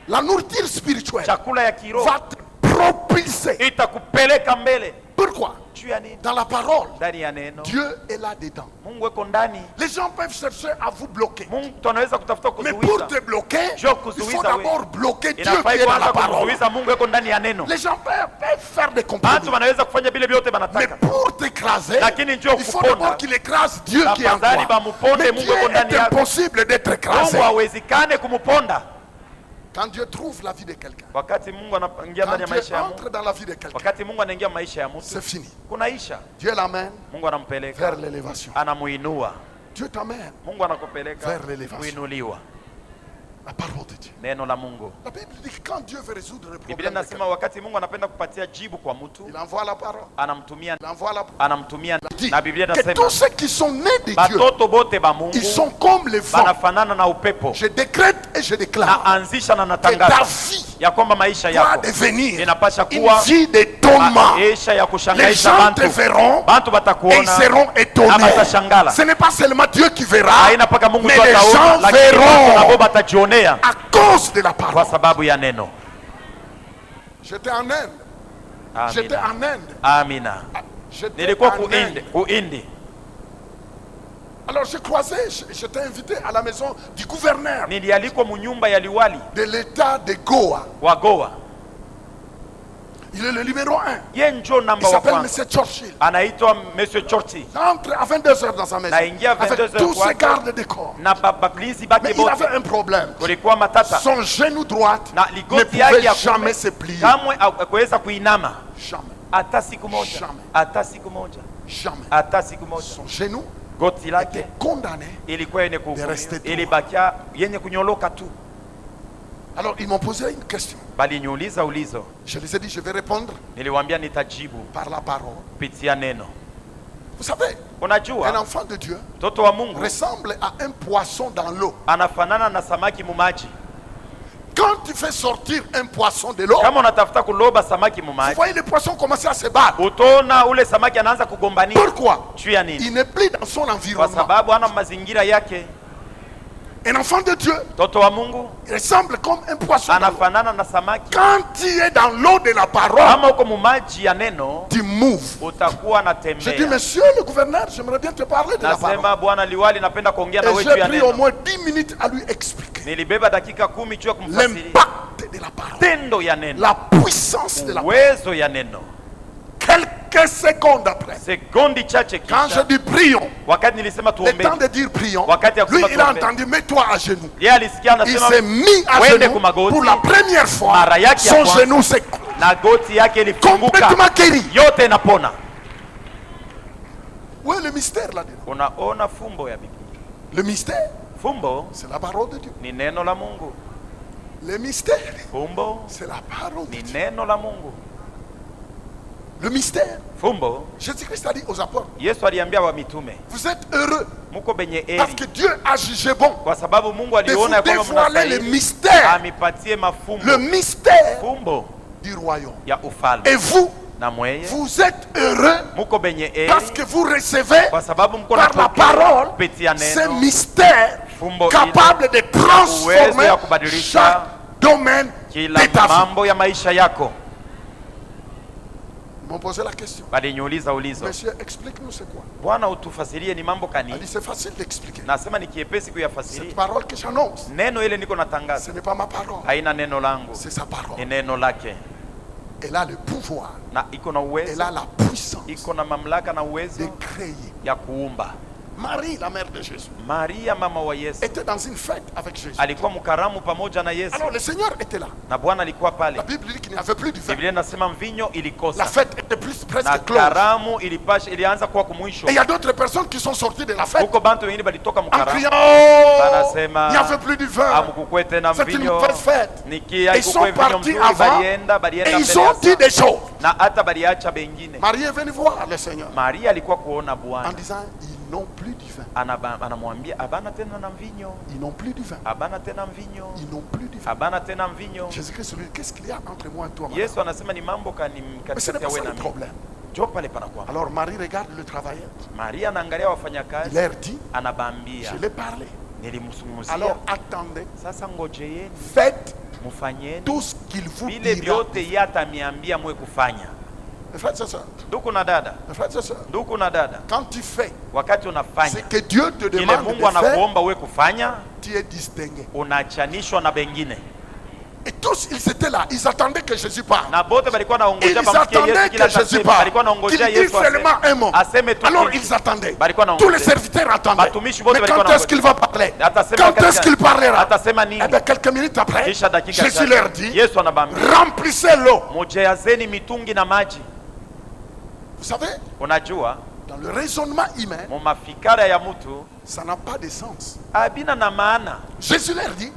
La nourriture spirituelle Chakula ya kiroho va te propulser. itakupeleka mbele. Pourquoi? Juu ya nini? Dans la parole, Ndani ya neno. Dieu est là dedans. Mungu eko ndani. Les gens peuvent chercher à vous bloquer. Mungu tunaweza kutafuta Mais pour kuzuiza. te bloquer, Je il kuzuiza faut d'abord bloquer Dieu qui Inafai est dans la kwanza parole. kuzuiza Mungu eko ndani ya neno. Les gens peuvent faire des Watu compromis. wanaweza kufanya vile vyote Mais banataka. pour t'écraser, Lakini njoo il faut kuponda. d'abord qu'il écrase Dieu qui est en Tafadhali toi. bamuponde Mais Mungu Dieu eko ndani est yako. impossible d'être écrasé. Mungu hawezekane kumuponda. Quand Dieu trouve la vie de quelqu'un, Wakati Mungu anaingia quand ndani ya Dieu maisha ya entre mtu, dans la vie de quelqu'un, wakati Mungu anaingia maisha ya mtu, c'est fini. kunaisha. Dieu l'amène Mungu anampeleka, vers l'élévation. anamuinua. Dieu t'amène Mungu anakupeleka vers l'élévation. kuinuliwa. la parole de Dieu. Neno la Mungu. La Bible dit que quand Dieu veut résoudre le Biblia problème, de inasema wakati Mungu anapenda kupatia jibu kwa mtu, quelqu'un, il envoie la parole. anamtumia Il envoie la anamtumia dit na Biblia que inasema tous ceux qui sont nés de Dieu, batoto bote ba Mungu ils sont comme les vents. banafanana na upepo. Je décrète et je déclare Naanzisha na que ta natangaza vie ya kwamba maisha doit yako devenir inapasha une kuwa vie d'étonnement. maisha ya Les kushangaisha gens te bantu. verront Bantu et ils batakuona seront na étonnés. batashangala. Ce n'est pas seulement Dieu qui verra, Haina paka Mungu mais tu les ataona, gens lakini watu nabo verront batajionea à cause de la kwa parole. sababu ya neno. J'étais en Inde. J'étais Amina. en Inde. Amina. J'étais Nilikuwa en Inde. kuindi. Alors j'ai croisé, j'étais invité à la maison du gouverneur Nilialikwa munyumba ya liwali de l'état de Goa. wa Goa. Il est le numéro 1. Ye njo Il namba wa s'appelle kwanza. M. Churchill. Anaitwa Monsieur Chorti. Entre à 22h dans sa maison. Naingia Avec 22h tous ses kwake. gardes de corps. Na balinzi Mais bake il bote. avait un problème. Kulikuwa matata. Son genou droit Na ne ligoti yake pouvait ya jamais kume se plier. kamwe akuweza kuinama Jamais. hata siku moja. Jamais. Hata siku moja. Jamais. Hata siku moja. Son genou Goti était lake condamné. ilikuwa yenye De rester droit. ilibakia yenye kunyoloka tu. Alors ils m'ont posé une question. Bali niuliza ulizo. Je les ai dit, je vais répondre Niliwaambia nitajibu par la parole. kupitia neno. Vous savez, un Unajua enfant de Dieu mtoto wa Mungu ressemble à un poisson dans l'eau. anafanana na samaki mumaji. Quand tu fais sortir un poisson de l'eau, Kama unatafuta kuloba samaki vous mumaji, voyez le poisson commencer à se battre. utaona ule samaki anaanza kugombania. Pourquoi? Juu ya nini? Il n'est plus dans son Kwa environnement. sababu ana mazingira yake. Un enfant de Dieu Mtoto wa Mungu ressemble comme un poisson dans l'eau. anafanana na samaki. Quand tu es dans l'eau de la parole, Kama uko mumaji ya neno, tu moves. utakuwa Je dis, natembea. monsieur le gouverneur, j'aimerais bien te parler de la parole. Nasema bwana liwali, napenda kuongea na Et wewe j'ai juu ya pris au neno. moins 10 minutes à lui expliquer Nilibeba dakika 10 juu ya kumfasiria l'impact de la parole, tendo ya neno, la puissance de la parole. uwezo ya neno. quelques secondes après, quand je dis prions, le temps de dire prions, lui il a entendu mets-toi à genoux. Il s'est mis à genoux pour la première fois. Son genou s'est complètement guéri. Où est le mystère là-dedans? Le mystère, c'est la parole de Dieu. Le mystère, c'est la parole de Dieu. Le mystère, Jésus-Christ a dit aux apôtres, vous êtes heureux parce que Dieu a jugé bon de vous dévoiler le mystère du royaume. Et vous, vous êtes heureux parce que vous recevez par la parole ce mystère capable de transformer chaque domaine de ta vie. Ils m'ont posé la question. Monsieur, explique-nous c'est quoi? Il dit c'est facile d'expliquer. Cette parole que j'annonce, ce n'est pas ma parole, c'est sa parole. Elle a le pouvoir, elle a la puissance de créer. Marie, la mère de Jésus, était dans une fête avec Jésus. Alors le Seigneur était là. La Bible dit qu'il n'y avait plus de vin. La fête était presque close. Et il y a d'autres personnes qui sont sorties de la fête en criant oh, il n'y avait plus de vin. C'est une nouvelle fête. Et ils sont partis avant et ils ont dit des choses. Marie est venue voir le Seigneur en disant ils n'ont plus de vin. Ils n'ont plus de vin. Ils n'ont plus de vin. Jésus-Christ lui dit qu'est-ce qu'il y a entre moi et toi? Mais ce n'est pas ça le problème. Alors Marie regarde le travailleur. Il leur dit je l'ai parlé. Alors attendez. Faites tout ce qu'il vous dira. Frères et sœurs, quand tu fais ce que Dieu te demande de faire, tu es distingué. Et tous ils étaient là, ils attendaient que Jésus parle. Ils attendaient que Jésus parle, qu'il dise seulement un mot. Alors ils attendaient. Tous les serviteurs attendaient. Mais quand est-ce qu'il va parler? Quand est-ce qu'il parlera? Et bien quelques minutes après, Jésus leur dit remplissez l'eau. Vous savez, dans le raisonnement humain, ça n'a pas de sens. Jésus leur dit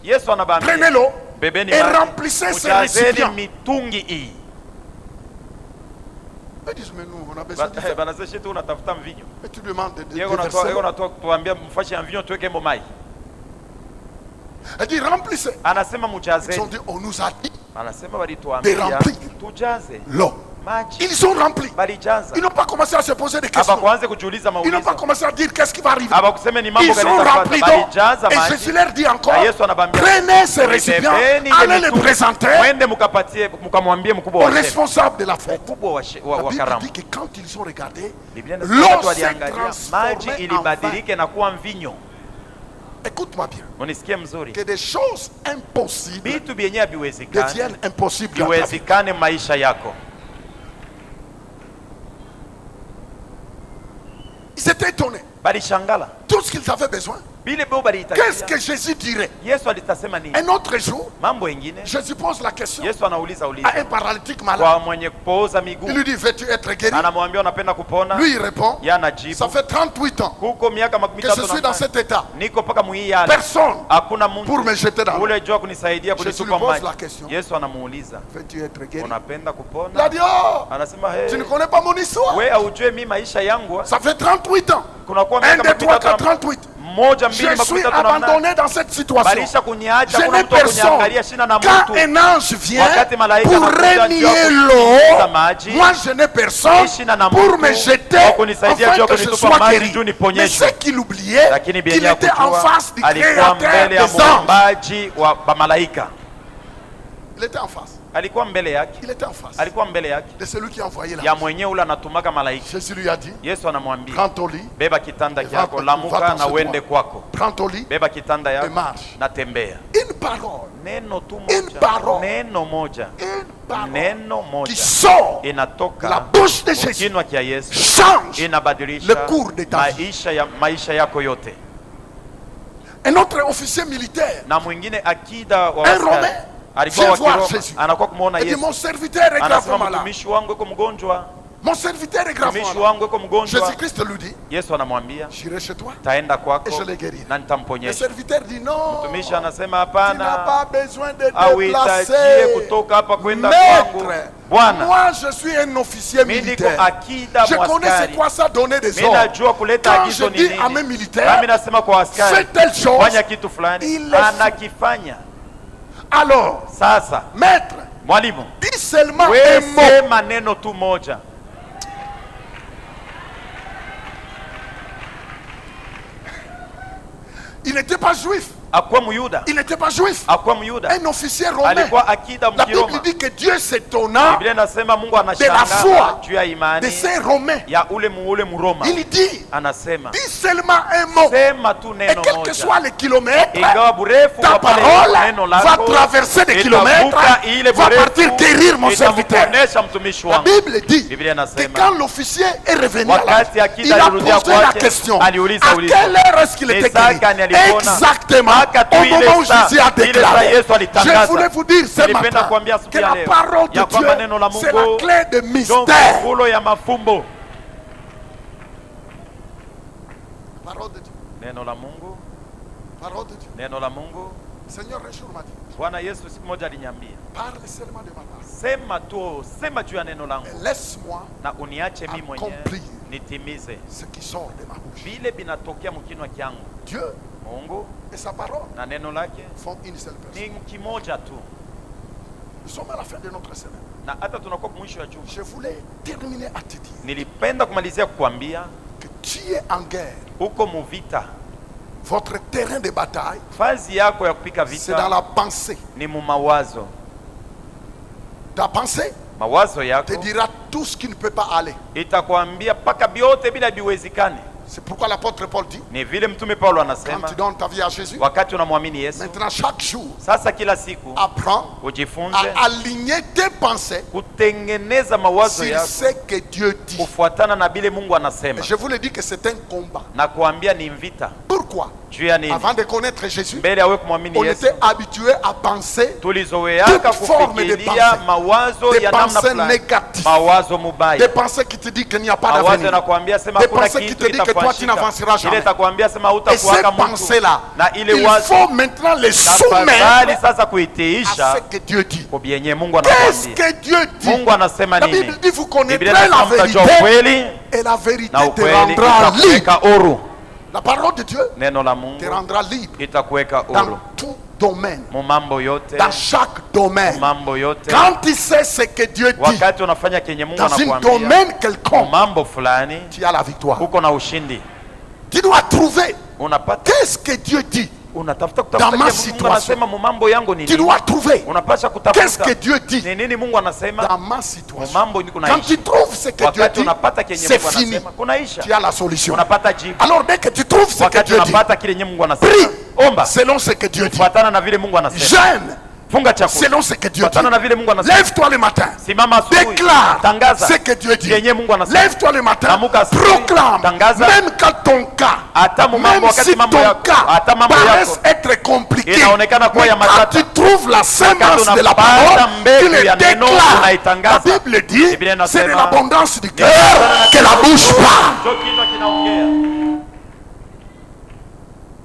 prenez l'eau et remplissez ces récipients. Ils disent mais nous on a besoin de ça. Et tu demandes de verser. Elle dit remplissez. Ils ont dit on nous a dit de remplir l'eau. Ils ont rempli. Ils n'ont pas commencé à se poser des questions. Ils n'ont pas commencé à dire qu'est-ce qui va arriver. Ils ont rempli d'eau. Et Jésus leur dit encore prenez ces récipients, allez les présenter au responsable de la fête. La Bible dit que quand ils ont regardé, l'eau s'est transformée en vin. Écoute-moi bien. Que des choses impossibles deviennent impossibles dans ta vie. Ils étaient étonnés. Tout ce qu'ils avaient besoin. Qu'est-ce que Jésus dirait? Un autre jour, Jésus pose la question à un paralytique malade. Il lui dit veux-tu être guéri? Lui il répond ça fait 38 ans que je suis dans cet état. Personne pour me jeter dans l'eau. Jésus lui pose la question veux-tu être guéri? Il a dit oh, tu ne connais pas mon histoire. Ça fait 38 ans. 1, 2, 3, 4, 38. Je suis abandonné dans cette situation. Je n'ai personne. Quand un ange vient pour renier l'eau, moi je n'ai personne pour me jeter afin que je sois guéri. Mais ce qu'il oubliait, qu'il était en face du Créateur des anges. Il était en face. alikuwa mbele yake, il était en face alikuwa mbele yake de celui qui a envoyé la ya mwenyewe ule anatumaka malaika. Jésus lui a dit, Yesu anamwambia, prends ton lit, beba kitanda chako, lamuka na uende kwako. prends ton lit, beba kitanda et yako marche. na tembea. Une parole, Neno tu une moja, parole, neno moja, une parole neno qui moja sort de inatoka la bouche de Jésus kinywa cha Yesu change inabadilisha le cours de ta vie. maisha yako yote. Un autre officier militaire, Na mwingine akida wa un askari Romain, alikuwa vient wa voir Kiroma, Jésus. anakuwa kumuona Il dit, Yesu, mon serviteur est anasema gravement malade. mtumishi wangu yuko mgonjwa, Mon serviteur est gravement mtumishi malade. wangu yuko mgonjwa. Jésus-Christ lui dit, Yesu anamwambia, j'irai chez toi taenda et kwako je le guérirai. na Le nitamponyesha. serviteur dit, non, Mtumishi anasema tu n'as hapana, pas besoin de hauhitajie déplacer. kutoka hapa kwenda kwangu. Maître, Bwana, moi je suis un officier mimi niko militaire. akida Je connais c'est mwaskari, quoi ça donner des mimi ordres. najua kuleta Quand agizo je ni dis à mes nini. militaires, Nami nasema kwa fais askari, telle chose, fanya kitu fulani, il le anakifanya. alors, Sasa maître, mwalimu, dis seulement un wewe mot. sema neno tu moja. Il n'était pas juif. Akuwa Myuda, Il n'était pas juif. akuwa Myuda, Un officier romain. alikuwa akida La Bible Mkiroma. dit que Dieu s'étonna Biblia inasema Mungu foi anashangaa juu ya de imani ces Romains. ya ule Mroma. Il dit, Anasema dis seulement un mot. sema tu Et neno quel que moja, soit le kilomètre, ingawa burefu ta wa pale parole neno va lako traverser des kilomètres, itavuka ile va burefu, partir guérir mon serviteur. itamuponesha mtumishi La wangu. Bible dit Biblia que inasema quand l'officier est revenu à la wakati il akida a alirudia posé la kwake, question, aliuliza à ulizo, quelle heure est-ce qu'il était guéri? Isaka ni alipona Exactement mpaka tu au ile moment où saa, Jésus a ile saa déclaré. Yesu alitangaza. Je voulais vous dire ce Nilipenda matin kuambia que asubuhi ya la leo parole de ya kwamba neno la Dieu, c'est la Mungu clé de ndio mystère. fungulo ya mafumbo. Parole de Dieu. Neno la Mungu, Parole de Dieu. neno la Mungu. Seigneur, un jour m'a dit, Bwana Yesu siku moja aliniambia, parle seulement de ma parole. sema tu, sema juu ya neno langu Et laisse-moi na uniache mimi mwenyewe accomplir nitimize ce qui sort de ma bouche. vile binatokea mkinwa kyangu. Dieu Mungu et sa parole na neno lake font une seule personne. ni kimoja tu, Nous sommes à la fin de notre semaine. na hata tunakuwa mwisho wa juma. Je voulais terminer à te dire Nilipenda kumalizia kukwambia que tu es en guerre. uko muvita, Votre terrain de bataille, fazi yako ya kupika c'est dans vita la pensée. ni mu mawazo. Ta pensée Mawazo te yako dira tout ce qui ne peut pas aller. itakwambia paka vyote bila biwezekane. C'est pourquoi l'apôtre Paul dit, Ni vile mtume Paulo quand anasema tu donnes ta vie à Jésus, wakati unamwamini Yesu, maintenant chaque jour, sasa kila siku apprends ujifunze à aligner tes pensées kutengeneza mawazo sur yako ce que Dieu dit. kufuatana na bile Mungu anasema, Et je vous le dis que c'est un combat. na kuambia ni vita. Pourquoi? Juu ya nini? Avant de connaître Jésus, Mbele yawe kumwamini on Yesu était habitué à penser tulizoweaka toute forme de kufikiria pensée, mawazo des ya namna pensées fulani, négatives, mawazo des mubaya, pensées qui te disent qu'il n'y a pas mawazo d'avenir. yanakuambia sema Des hakuna pensées qui kitu te disent que toi, tu n'avanceras kitafanyika, jamais. ile itakwambia sema Et ces hutakuwaka mtu, pensées-là, na ile il wazo faut maintenant les tafadhali soumettre sasa à kuitiisha ce que Dieu dit. kubyenye Mungu Qu'est-ce anakuambia. que Dieu dit? Mungu anasema La nini? Bible dit, vous connaîtrez Biblia la inasema mtajua vérité ukweli et la vérité na te ukweli rendra libre. itakuweka huru. La parole de Dieu Neno la te Mungu rendra libre itakuweka huru dans tout domaine, mu mambo yote, dans chaque domaine. mambo yote. Quand tu sais ce que Dieu dit Wakati unafanya kenye Mungu dans un anakuambia domaine mu quelconque, mambo fulani, tu as la victoire. uko na ushindi. Tu dois trouver Unapata, qu'est-ce que Dieu dit. unatafuta Dans ma Mungu situation. anasema mu mambo yangu ni Tu nini. dois trouver Unapasha qu'est-ce que kutafuta Dieu dit ni nini Mungu anasema dans ma mu situation. mambo niko Quand tu naishi. trouves ce que Dieu Wakati dit, unapata kenye c'est Mungu fini. anasema kunaisha, Tu as la solution. unapata jibu. Alors dès que tu trouves ce que Wakati Dieu dit, unapata kile Mungu anasema, prie omba selon ce que Dieu dit. kufuatana na vile Mungu anasema. Jeûne Funga chakula selon ce que Dieu kufuatana na vile Mungu dit. anasema. Lève-toi le matin. Simama asubuhi, Déclare tangaza ce que Dieu dit. yenye Mungu anasema. Lève-toi le matin. Amuka asubuhi, Proclame. tangaza. Même quand ton cas, Hata mu mambo même wakati si ton mambo yako, cas hata mambo paraisse yako être compliqué, inaonekana kuwa mais ya quand matata, tu trouves la semence de la unapata parole, tu mbegu le ya neno, déclares. La unaitangaza. Bible dit, Biblia inasema, c'est de l'abondance du cœur que la bouche parle. Ndio kinywa kinaongea.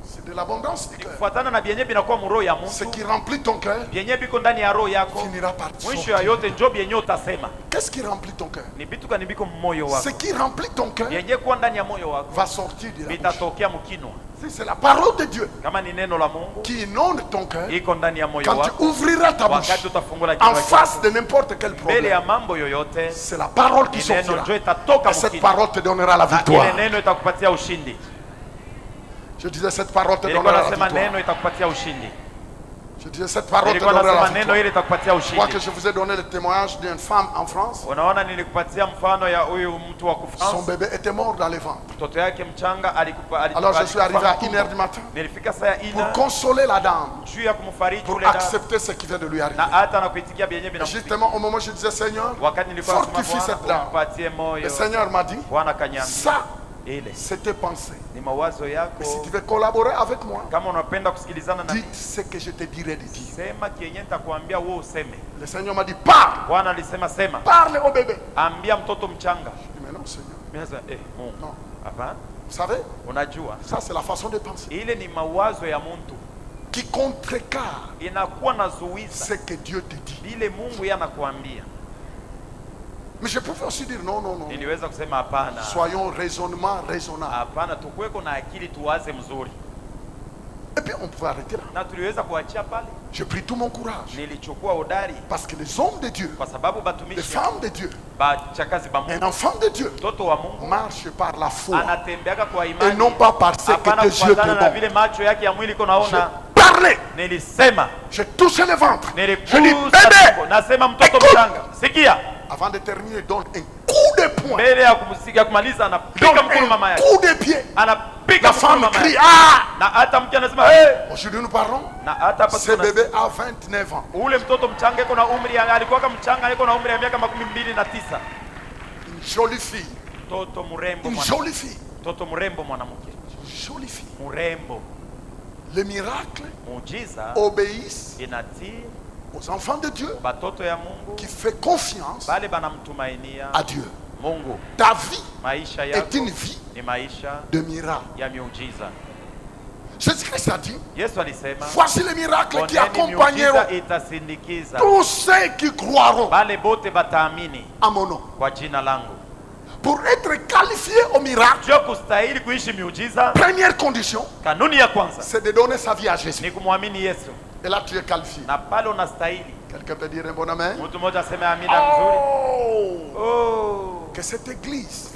C'est de l'abondance du cœur. Kufuatana na byenye binakuwa mu roho ya Ce mtu, qui remplit ton cœur byenye biko ndani ya roho yako, finira par mwisho ya sortir. yote njo byenye utasema. Qu'est-ce qui remplit ton cœur? Ni vitu gani biko moyo Ce wako, qui remplit ton cœur byenye kuwa ndani ya moyo wako va sortir de la bouche. vitatokea mkinwa. C'est la parole de Dieu Kama ni neno la Mungu qui inonde ton cœur iko ndani ya moyo quand tu wako, ouvriras ta bouche wakati utafungula en kinywa face chako de n'importe quel mbele problème. ya mambo yoyote, C'est la parole qui ni neno sortira. njo itatoka Et cette mkinwa, parole te donnera la na ile victoire. neno itakupatia ushindi. Je disais, cette parole te Nilikuwa donnera la nasema victoire. neno itakupatia ushindi. Je disais cette parole te donnera la victoire. Je crois que je vous ai donné le témoignage d'une femme en France. Son bébé était mort dans les ventres. Alors je suis arrivé à 1h du matin pour consoler la dame, pour accepter ce qui vient de lui arriver. Et justement au moment où je disais Seigneur, fortifie cette dame, le Seigneur m'a dit, ça c'était pensé. Et si tu veux collaborer avec moi, dis ce que je te dirai de dire. Le Seigneur m'a dit, parle. Parle au bébé. Je dis, mais non Seigneur. Non. Vous savez, ça c'est la façon de penser qui contrecarre ce que Dieu te dit. Mais je peux aussi dire non. Soyons raisonnement raisonnable. Et puis on pouvait arrêter là. J'ai pris tout mon courage. Parce que les hommes de Dieu, les femmes de Dieu, un enfant de Dieu marche par la foi et non pas par ce que tes yeux te montrent. Je parlais. Je touchais le ventre. Je dis bébé. Avant de terminer, donne un coup de poing. Donne un coup de pied. La femme crie, ah! Aujourd'hui nous parlons, ce bébé a 29 ans. Une jolie fille. Une jolie fille. Jolie fille. Les miracles obéissent aux enfants de Dieu qui fait confiance à Dieu. Ta vie est une vie de miracle. Jésus-Christ a dit, voici les miracles qui accompagneront tous ceux qui croiront à mon nom. Pour être qualifié au miracle, première condition, c'est de donner sa vie à Jésus. Et là tu es qualifié. Quelqu'un peut dire un bon amen? Que cette église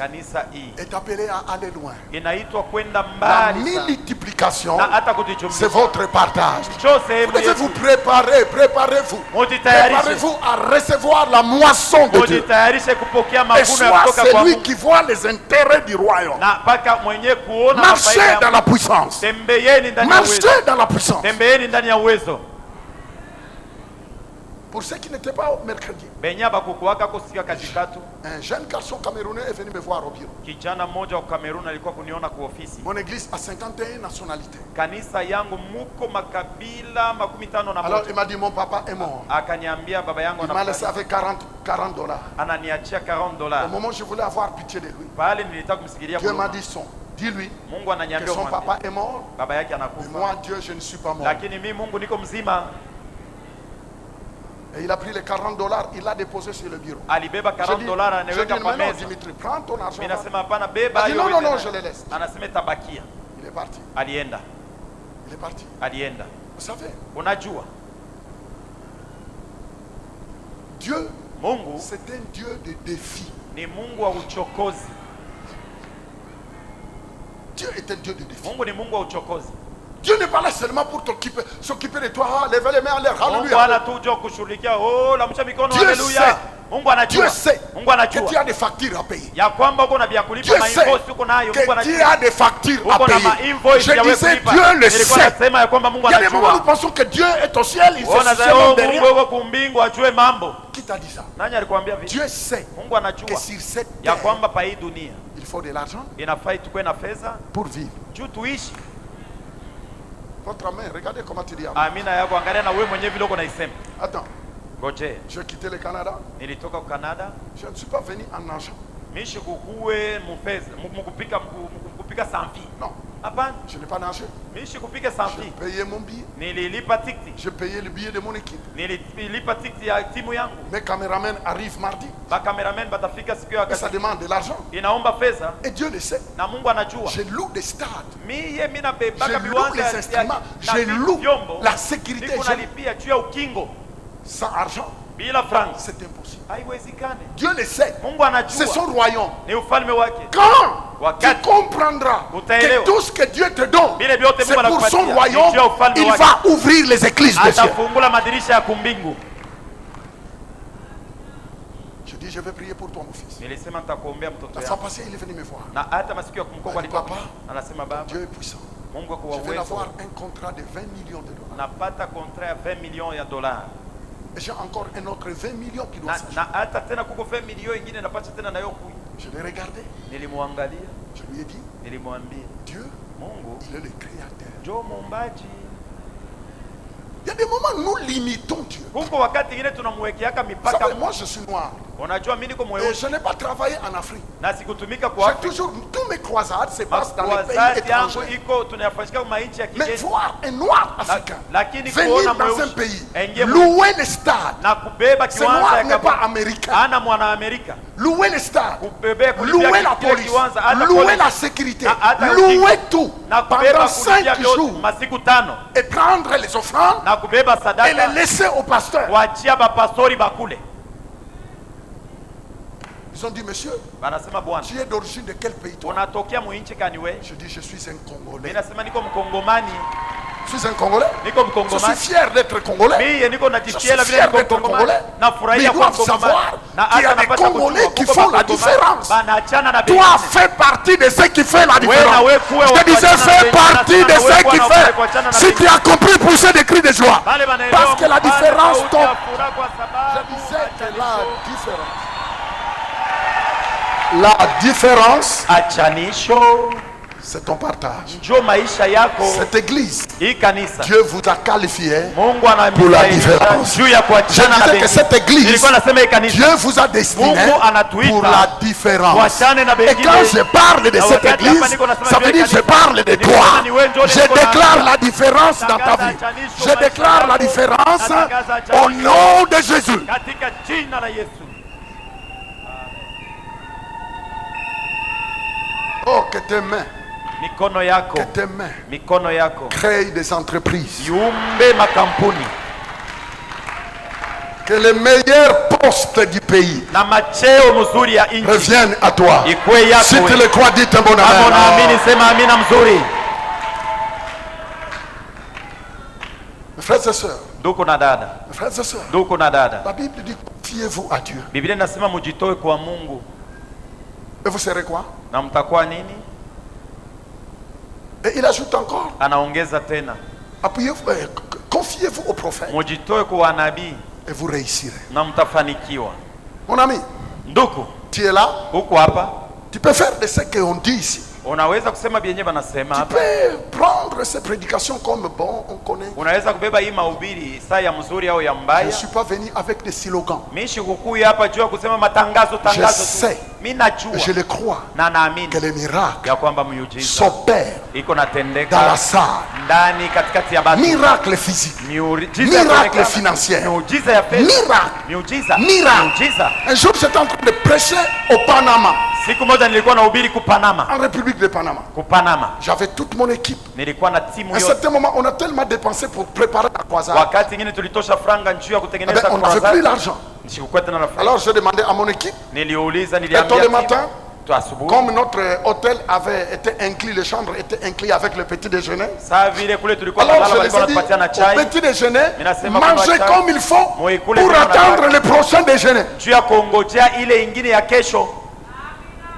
est appelée à aller loin. La multiplication, c'est votre partage. Vous devez vous préparer, préparez-vous. Préparez-vous à recevoir la moisson de Dieu. Et sois celui qui voit les intérêts du royaume. Marchez dans la puissance. Marchez dans la puissance. Pour ceux qui n'étaient pas au mercredi, un jeune garçon camerounais est venu me voir au bureau. Mon église a 51 nationalités. Alors il m'a dit mon papa est mort. Il m'a laissé avec $40. Au moment où je voulais avoir pitié de lui, Dieu m'a dit dis-lui que son papa est mort. Mais moi Dieu je ne suis pas mort. Et il a pris les $40, il l'a déposé sur le bureau. Je dis, mais non, Dimitri, prends ton argent. Il dit, non, je le laisse. Il est parti. Il est parti. Vous savez, Dieu, c'est un Dieu de défi. Dieu est un Dieu de défi. Dieu n'est pas là seulement pour s'occuper de toi. Lève les mains en l'air. Alléluia. Dieu sait que tu as des factures à payer. Dieu sait que tu as des factures à payer. Je disais, Dieu le sait. Il y a des moments où nous pensons que Dieu est au ciel. Il sait seulement derrière. Qui t'a dit ça? Dieu sait que sur cette terre, il faut de l'argent pour vivre. Votre main, regardez comment tu dis. Attends. J'ai quitté le Canada. Je ne suis pas venu en argent. Non. Je n'ai pas nagé. J'ai payé mon billet. J'ai payé le billet de mon équipe. Mes caméramens arrivent mardi. Et ça demande de l'argent. Et Dieu le sait. Je loue des stades. Je loue les instruments. Je loue la sécurité. Sans argent, c'est impossible. Dieu le sait. C'est son royaume. Quand tu comprendras que tout ce que Dieu te donne, c'est pour son royaume. Il va ouvrir les églises de Dieu. Je dis, je vais prier pour toi, mon fils. La fois passée, il est venu me voir. Il dit, papa, Dieu est puissant. Je vais avoir un contrat de 20 millions de dollars. Et j'ai encore un autre 20 millions qui doit s'ajouter. Je l'ai regardé. Je lui ai dit, Dieu, il est le créateur. Il y a des moments où nous limitons Dieu. Vous savez, moi je suis noir. Et je n'ai pas travaillé en Afrique. J'ai toujours, tous mes croisades se passent dans les pays étrangers. Mais voir un noir africain venir dans un pays, louer les stades, ce noir n'est pas américain. Louer les stades, louer la police, louer la sécurité, louer tout pendant 5 jours et prendre les offrandes et les laisser au pasteur. Ils ont dit, monsieur, tu es d'origine de quel pays toi? Je dis, je suis un Congolais. Je suis un Congolais. Je suis fier d'être Congolais. Je suis fier d'être Congolais. Mais ils doivent savoir qu'il y a des Congolais qui font la différence. Toi, fais partie de ceux qui font la différence. Je te disais, fais partie de ceux qui font. Si tu as compris, poussez des cris de joie. Parce que la différence tombe. Je disais que la différence, c'est ton partage. Cette église, Dieu vous a qualifié pour la différence. Je disais que cette église, Dieu vous a destiné pour la différence. Et quand je parle de cette église, ça veut dire que je parle de toi. Je déclare la différence dans ta vie. Je déclare la différence au nom de Jésus. Oh, que tes mains, créent des entreprises. Que les meilleurs postes du pays reviennent à toi. Si tu le crois, dites un bon amen. Mes frères et sœurs, la Bible dit confiez-vous à Dieu. Et vous serez quoi? Et il ajoute encore, appuyez-vous, confiez-vous au prophète et vous réussirez. Mon ami, tu es là, tu peux faire de ce qu'on dit ici. Tu peux prendre ces prédications comme bon, on connaît. Je ne suis pas venu avec des slogans. Je sais, je le crois, que les miracles s'opèrent dans la salle. Miracle physique, miracle financier, miracle. Un jour j'étais en train de prêcher au Panama. En République de Panama. J'avais toute mon équipe. À un certain moment, on a tellement dépensé pour préparer la croisade. On n'avait plus l'argent. Alors j'ai demandé à mon équipe. Et tôt le matin, comme notre hôtel avait été inclus, les chambres étaient inclus avec le petit déjeuner. Alors je les ai dit, au petit déjeuner, mangez comme il faut pour attendre le prochain déjeuner.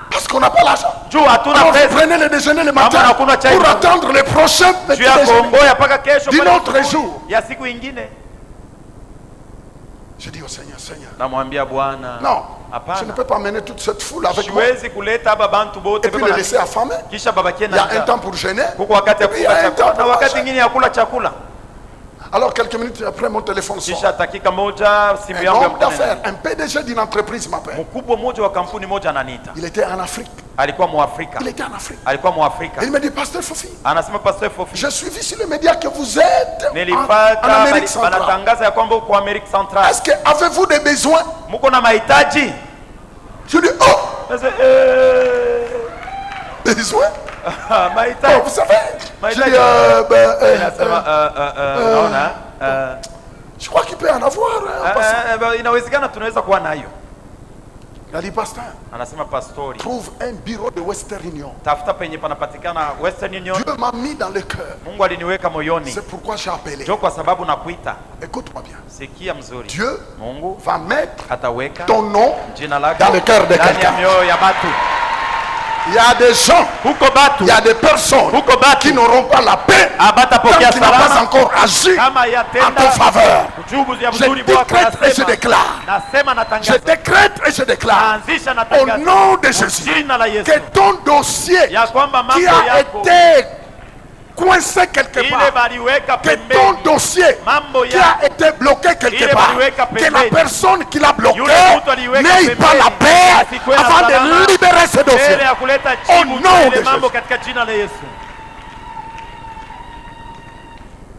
Parce qu'on n'a pas l'argent. Alors vous prenez le déjeuner le matin pour attendre le prochain petit déjeuner d'un autre jour. Je dis au Seigneur, non, je ne peux pas mener toute cette foule avec moi et puis les laisser affamer. Il y a un temps pour jeûner et puis il y a un temps pour manger. Alors quelques minutes après, mon téléphone sonne. Un homme d'affaires, un PDG d'une entreprise m'appelle. Il était en Afrique. Il était en Afrique. Il me dit, Pasteur Fofi, je suis vu sur les médias que vous êtes en Amérique centrale. Est-ce que avez-vous des besoins? Je dis, oh, besoins? Oh, vous savez, je dis, je crois qu'il peut en avoir. Il a dit, pasteur, Anasema pastori, trouve un bureau de Western Union. tafuta penye panapatikana Western Union. Dieu m'a mis dans le cœur. Mungu aliniweka moyoni. C'est pourquoi j'ai appelé. Ndio kwa sababu nakuita. Écoute-moi bien. Sikia mzuri. Dieu Mungu va mettre ataweka ton nom jina lako dans le cœur de quelqu'un. mioyo ya batu. Il y a des gens, il y a des personnes qui n'auront pas la paix tant qu'il n'a pas encore agi en ton faveur. Je décrète et je déclare. Je décrète et je déclare au nom de Jésus que ton dossier qui a été coincé quelque part, que ton dossier qui a été bloqué quelque part, que la personne qui l'a bloqué n'ait pas la paix avant de libérer ce dossier. Au nom de Jésus.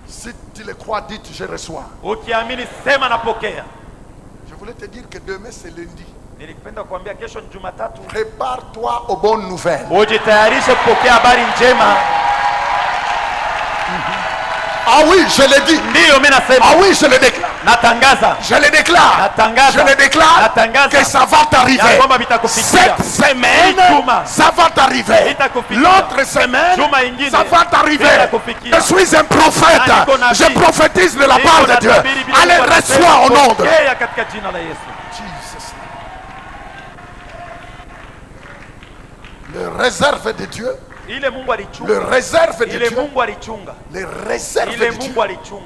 Si tu le crois, dites je reçois. Je voulais te dire que demain c'est lundi. Prépare-toi aux bonnes nouvelles. Ah oui, je l'ai dit. Ah oui, je le déclare. Je le déclare. Je le déclare que ça va t'arriver. Cette semaine, ça va t'arriver. L'autre semaine, ça va t'arriver. Je suis un prophète. Je prophétise de la part de Dieu. Allez, reçois au nom de Jesus. Le réserve de Dieu. Le réserve de Dieu, les réserves de Dieu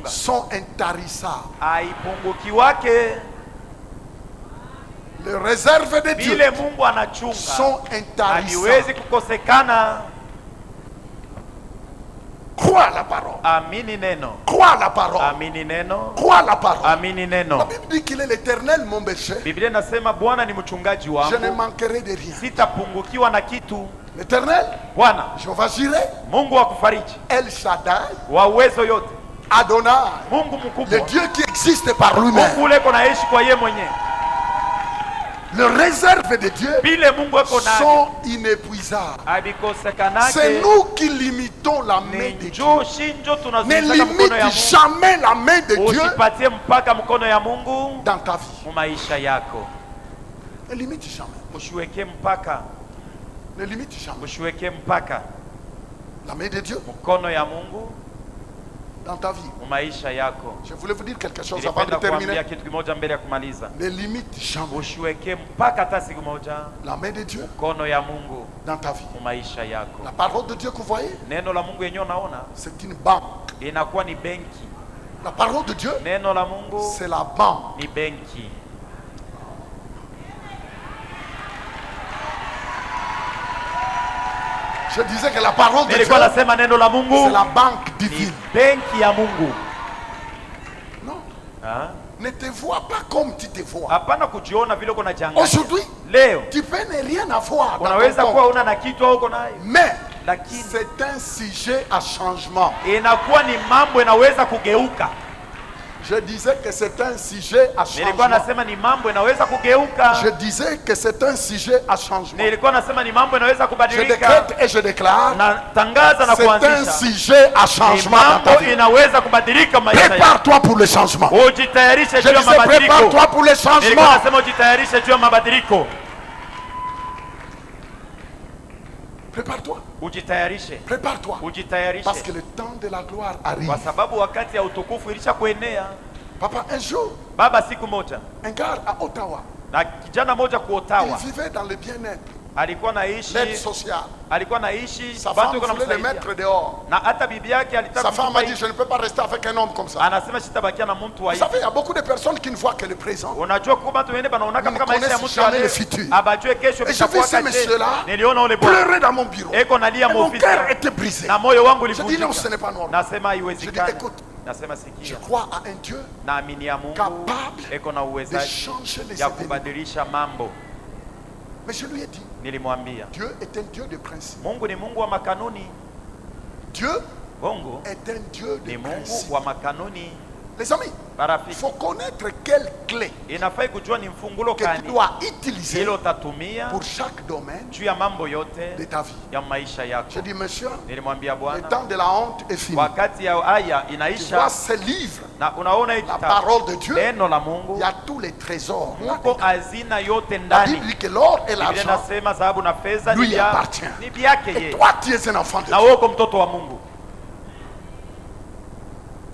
sont intarissables. Les réserves de Dieu sont intarissables. Crois la parole. Crois la parole. Crois la parole. La Bible dit qu'il est l'Éternel mon berger. Je ne manquerai de rien. L'Éternel, Jéhovah Jireh, El Shaddai, Adonai, le Dieu qui existe par lui-même. Les réserves de Dieu sont inépuisables. C'est nous qui limitons la main de Dieu. Ne limite jamais la main de Dieu dans ta vie. Ne limite jamais. Ne limite jamais la main de Dieu dans ta vie. Je voulais vous dire quelque chose avant de terminer. Ne limite jamais la main de Dieu dans ta vie. La parole de Dieu que vous voyez, c'est une banque. La parole de Dieu, c'est la banque. Je disais que la parole de Dieu, c'est la banque divine. Non. Ne te vois pas comme tu te vois. Aujourd'hui, tu peux ne rien avoir dans ton compte. Mais c'est un sujet à changement. Je disais que c'est un sujet à changement. Je disais que c'est un sujet à changement. Je décrète et je déclare, c'est un sujet à changement dans ta vie. Prépare-toi pour le changement. Je disais prépare-toi pour le changement. Prépare-toi. Prépare-toi. Parce que le temps de la gloire arrive. Papa, un jour, un gars à Ottawa, il vivait dans le bien-être, l'aide sociale. Sa femme voulait le mettre dehors. Sa femme a dit, je ne peux pas rester avec un homme comme ça. Vous savez, il y a beaucoup de personnes qui ne voient que le présent. Ils ne connaissent jamais le futur. Et je vis ce monsieur-là pleurer dans mon bureau. Et mon cœur était brisé. Je dis non, ce n'est pas normal. Je dis écoute, je crois à un Dieu capable de changer les événements. Mais je lui ai dit, Dieu est un Dieu de principe. Dieu est un Dieu de principe. Les amis, il faut connaître quelle clé que tu dois utiliser pour chaque domaine de ta vie. Je dis, monsieur, le temps de la honte est fini. Tu vois ce livre, la parole de Dieu, il y a tous les trésors. La Bible dit que l'or et l'argent lui appartient. Et toi, tu es un enfant de Dieu.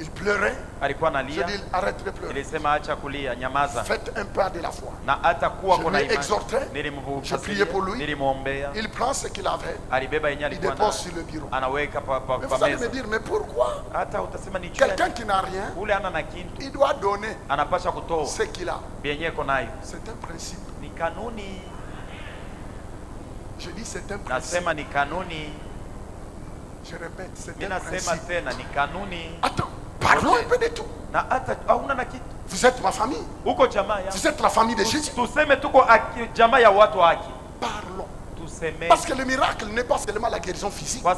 Il pleurait. Je dis, arrête de pleurer. Faites un pas de la foi. Je lui exhortais. Je priais pour lui. Il prend ce qu'il avait. Il dépose sur le bureau. Mais vous allez me dire, mais pourquoi quelqu'un qui n'a rien, il doit donner ce qu'il a? C'est un principe. Je dis, c'est un principe. Je répète, c'est un principe. Attends. Parlons un peu de tout. Vous êtes ma famille. Vous êtes la famille de Jésus. Parlons. Parce que le miracle n'est pas seulement la guérison physique. Il y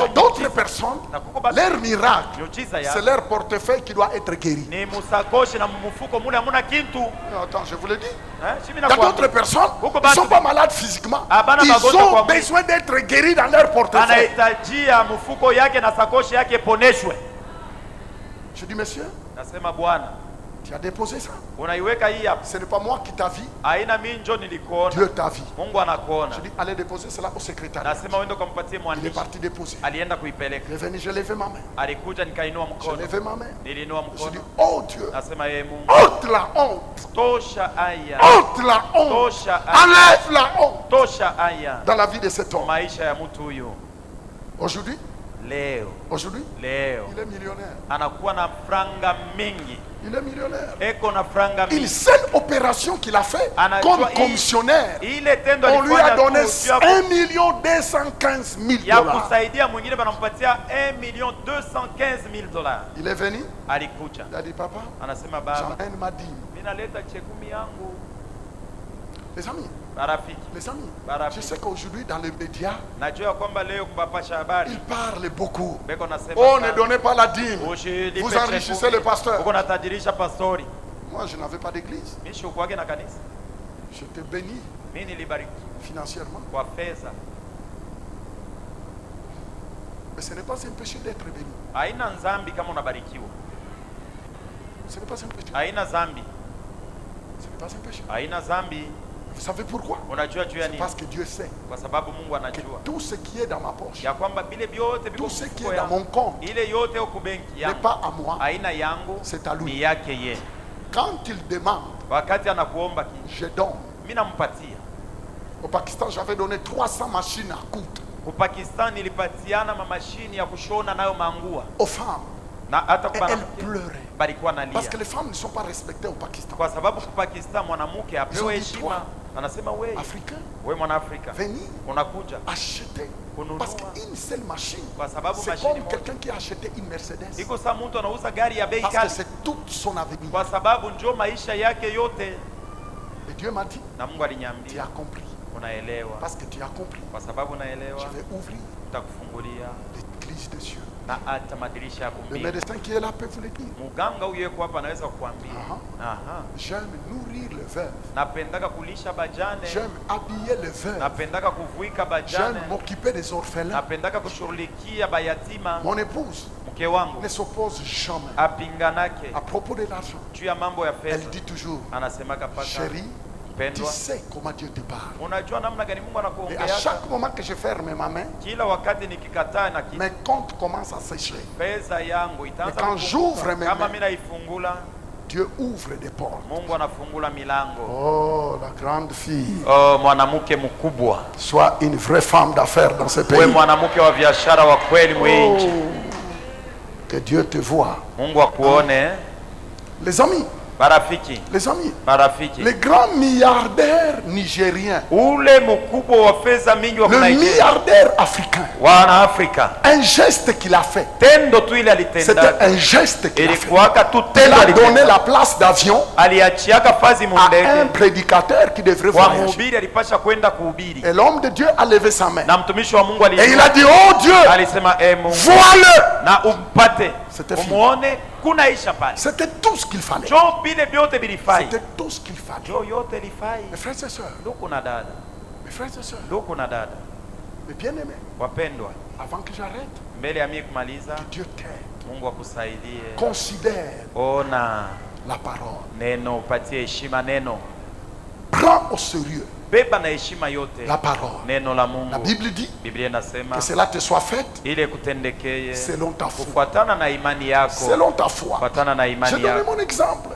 a d'autres personnes, leur miracle, c'est leur portefeuille qui doit être guéri. Attends, je vous le dis. Il y a d'autres personnes qui ne sont pas malades physiquement. Ils ont besoin d'être guéris dans leur portefeuille. Je dis, monsieur, tu as déposé ça. Ce n'est pas moi qui t'a vu. Dieu t'a vu. Je dis, allez déposer cela au secrétariat. Il est parti déposer. Il est venu, je levais ma main. Je levais ma main. Je dis, oh Dieu, ôte la honte. Ôte la honte. Enlève la honte dans la vie de cet homme. Aujourd'hui, il est millionnaire. Il est millionnaire. Une seule opération qu'il a fait comme commissionnaire, on lui a donné 1 215 000 $. Il est venu. Il a dit, papa, j'amène ma dîme. Les amis, je sais qu'aujourd'hui dans les médias, ils parlent beaucoup. Oh, ne donnez pas la dîme. Vous enrichissez le pasteur. Moi, je n'avais pas d'église. J'étais béni financièrement. Mais ce n'est pas un péché d'être béni. Ce n'est pas un péché. Ce n'est pas un péché. Vous savez pourquoi? C'est parce que Dieu sait que tout ce qui est dans ma poche, tout ce qui est dans mon compte n'est pas à moi, c'est à lui. Quand il demande, je donne. Au Pakistan, j'avais donné 300 machines à coudre aux femmes. Et elle pleurait. Parce que les femmes ne sont pas respectées au Pakistan. Ils ont dit, toi, Africain, venir acheter. Parce qu'une seule machine, c'est comme quelqu'un qui a acheté une Mercedes. Parce que c'est tout son avenir. Et Dieu m'a dit, tu as compris. Parce que tu as compris, je vais ouvrir l'église des cieux. Le médecin qui est là peut vous le dire. J'aime nourrir le veuve. J'aime habiller le veuve. J'aime m'occuper des orphelins. Mon épouse ne s'oppose jamais à propos de l'argent. Elle dit toujours, chérie, tu sais comment Dieu te parle. Et à chaque moment que je ferme ma main, mes comptes commencent à sécher. Mais quand j'ouvre mes mains, Dieu ouvre des portes. Oh, la grande fille. Sois une vraie femme d'affaires dans ce pays. Oh, que Dieu te voie. Les amis, les grands milliardaires nigériens, le milliardaire africain, un geste qu'il a fait, c'était un geste qu'il a fait. Il a donné la place d'avion à un prédicateur qui devrait voyager. Et l'homme de Dieu a levé sa main et il a dit, oh Dieu, vois-le. C'était fini. Umuone kunaisha pale. C'était tout ce qu'il fallait. C'était tout ce qu'il fallait. Mes frères et sœurs. Mes frères et sœurs. Mes bien-aimés. Wapendwa. Avant que j'arrête. Mbele ya mimi kumaliza. Que Dieu t'aide. Mungu akusaidie. Considère. Ona la parole. Neno, upatie heshima neno. Prends au sérieux. Beba na heshima yote la parole. Neno la Mungu. La Bible dit Biblia inasema que cela te soit fait ile kutendekeye selon ta foi. Kufuatana na imani yako. Selon ta foi. Kufuatana na imani yako. Je donne mon exemple.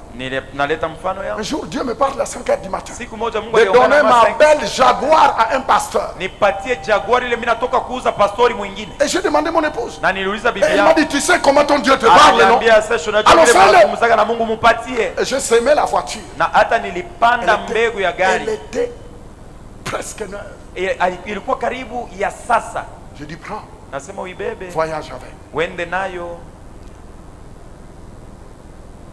Naleta mfano yangu. Un jour Dieu me parle à 5h du matin. Siku moja Mungu aliongea na mimi. De donner ma belle Jaguar à un pasteur. Nipatie Jaguar ile mimi natoka kuuza pastori mwingine. Et j'ai demandé mon épouse. Na niliuliza bibi yangu. Elle m'a dit tu sais comment ton Dieu te parle non? Alors ça na Mungu mupatie. Et je semais la voiture. Na hata nilipanda mbegu ya gari. Elle était presque neuve. Ilikuwa karibu ya sasa. Je dis prends. Nasema uibebe. Voyage avec. Wende nayo.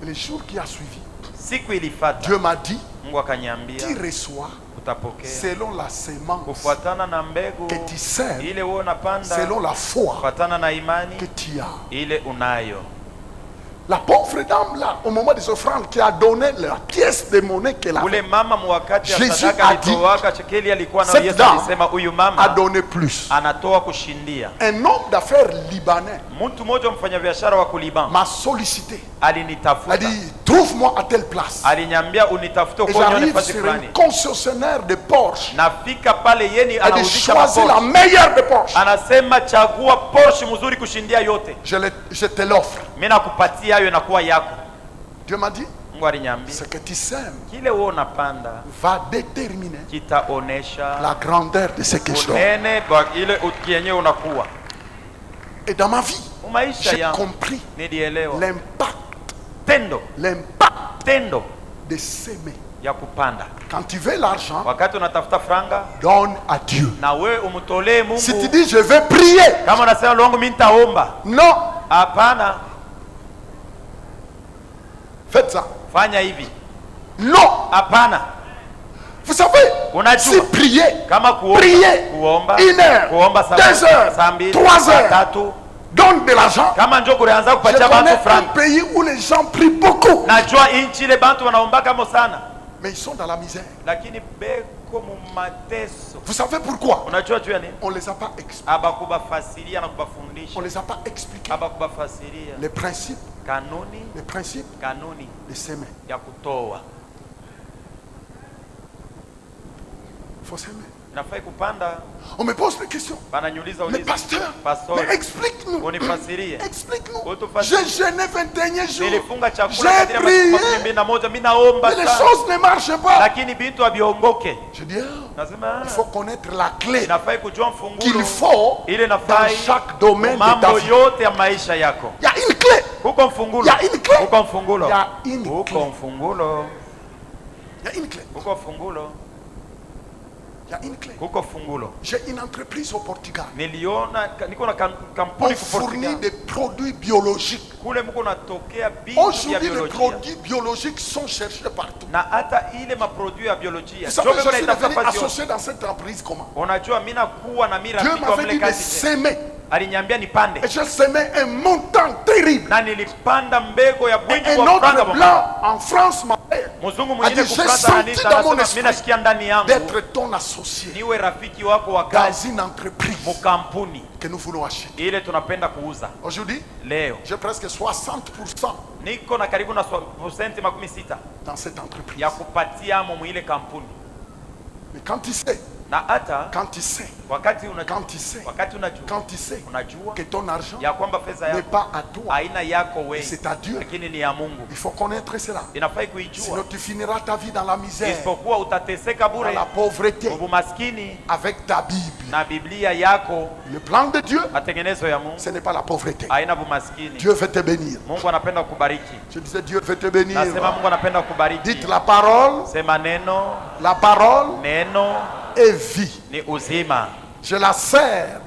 Les jours qui a suivi. Siku ilifata. Dieu m'a dit. Mungu akaniambia. Tu reçois. Utapokea. Selon la sémence. Kufuatana na mbegu. Que tu sèmes. Ile wewe unapanda. Selon la foi. Kufuatana na imani. Que tu as. Ile unayo. La pauvre dame là, au moment des offrandes, qui a donné la pièce de monnaie qu'elle avait. Jésus a dit, cette dame a donné plus. Un homme d'affaires libanais m'a sollicité. A dit, trouve-moi à telle place. Et j'arrive sur un concessionnaire de Porsche. A dit, choisis la meilleure de Porsche. Je te l'offre. Dieu m'a dit, ce que tu sèmes va déterminer la grandeur de ce que je donne. Et dans ma vie, j'ai compris l'impact de s'aimer. Quand tu veux l'argent, donne à Dieu. Si tu dis je vais prier, non. Faites ça. Non. Vous savez, si prier, prier 1 heure, 2 heures, 3 heures, donne de l'argent. Je connais un pays où les gens prient beaucoup. Mais ils sont dans la misère. Vous savez pourquoi? On ne les a pas expliqués. On ne les a pas expliqués. Les principes de s'aimer. Il faut s'aimer. On me pose des questions. Mais pasteur, mais explique-nous. Explique-nous. J'ai jeûné 21 jours. J'ai prié. Mais les choses ne marchent pas. Je dis, il faut connaître la clé qu'il faut dans chaque domaine de ta vie. Il y a une clé. Il y a une clé. Il y a une clé. Il y a une clé. Il y a une clé. J'ai une entreprise au Portugal. On fournit des produits biologiques. Aujourd'hui, les produits biologiques sont cherchés partout. Vous savez, je suis devenu associé dans cette entreprise comment? Dieu m'avait dit de s'aimer. Et je semais un montant terrible. Et un autre blanc en France m'a dit, j'ai senti dans mon esprit d'être ton associé dans une entreprise que nous voulons acheter. Aujourd'hui, j'ai presque 60% dans cette entreprise. Mais quand tu sais, que ton argent n'est pas à toi, c'est à Dieu. Il faut connaître cela. Sinon tu finiras ta vie dans la misère, dans la pauvreté, avec ta Bible. Le plan de Dieu, ce n'est pas la pauvreté. Dieu veut te bénir. Je disais Dieu veut te bénir. Dites la parole. La parole et vie. Je la serre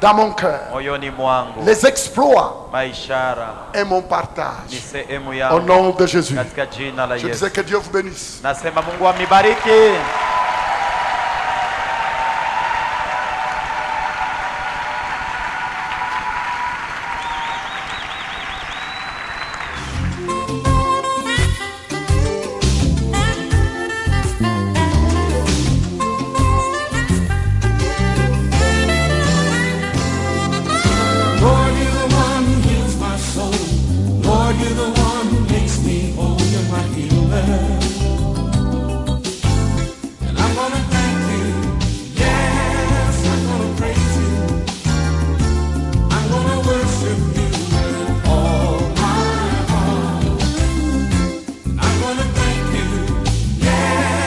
dans mon cœur. Les exploits et mon partage. Au nom de Jésus. Je disais que Dieu vous bénisse.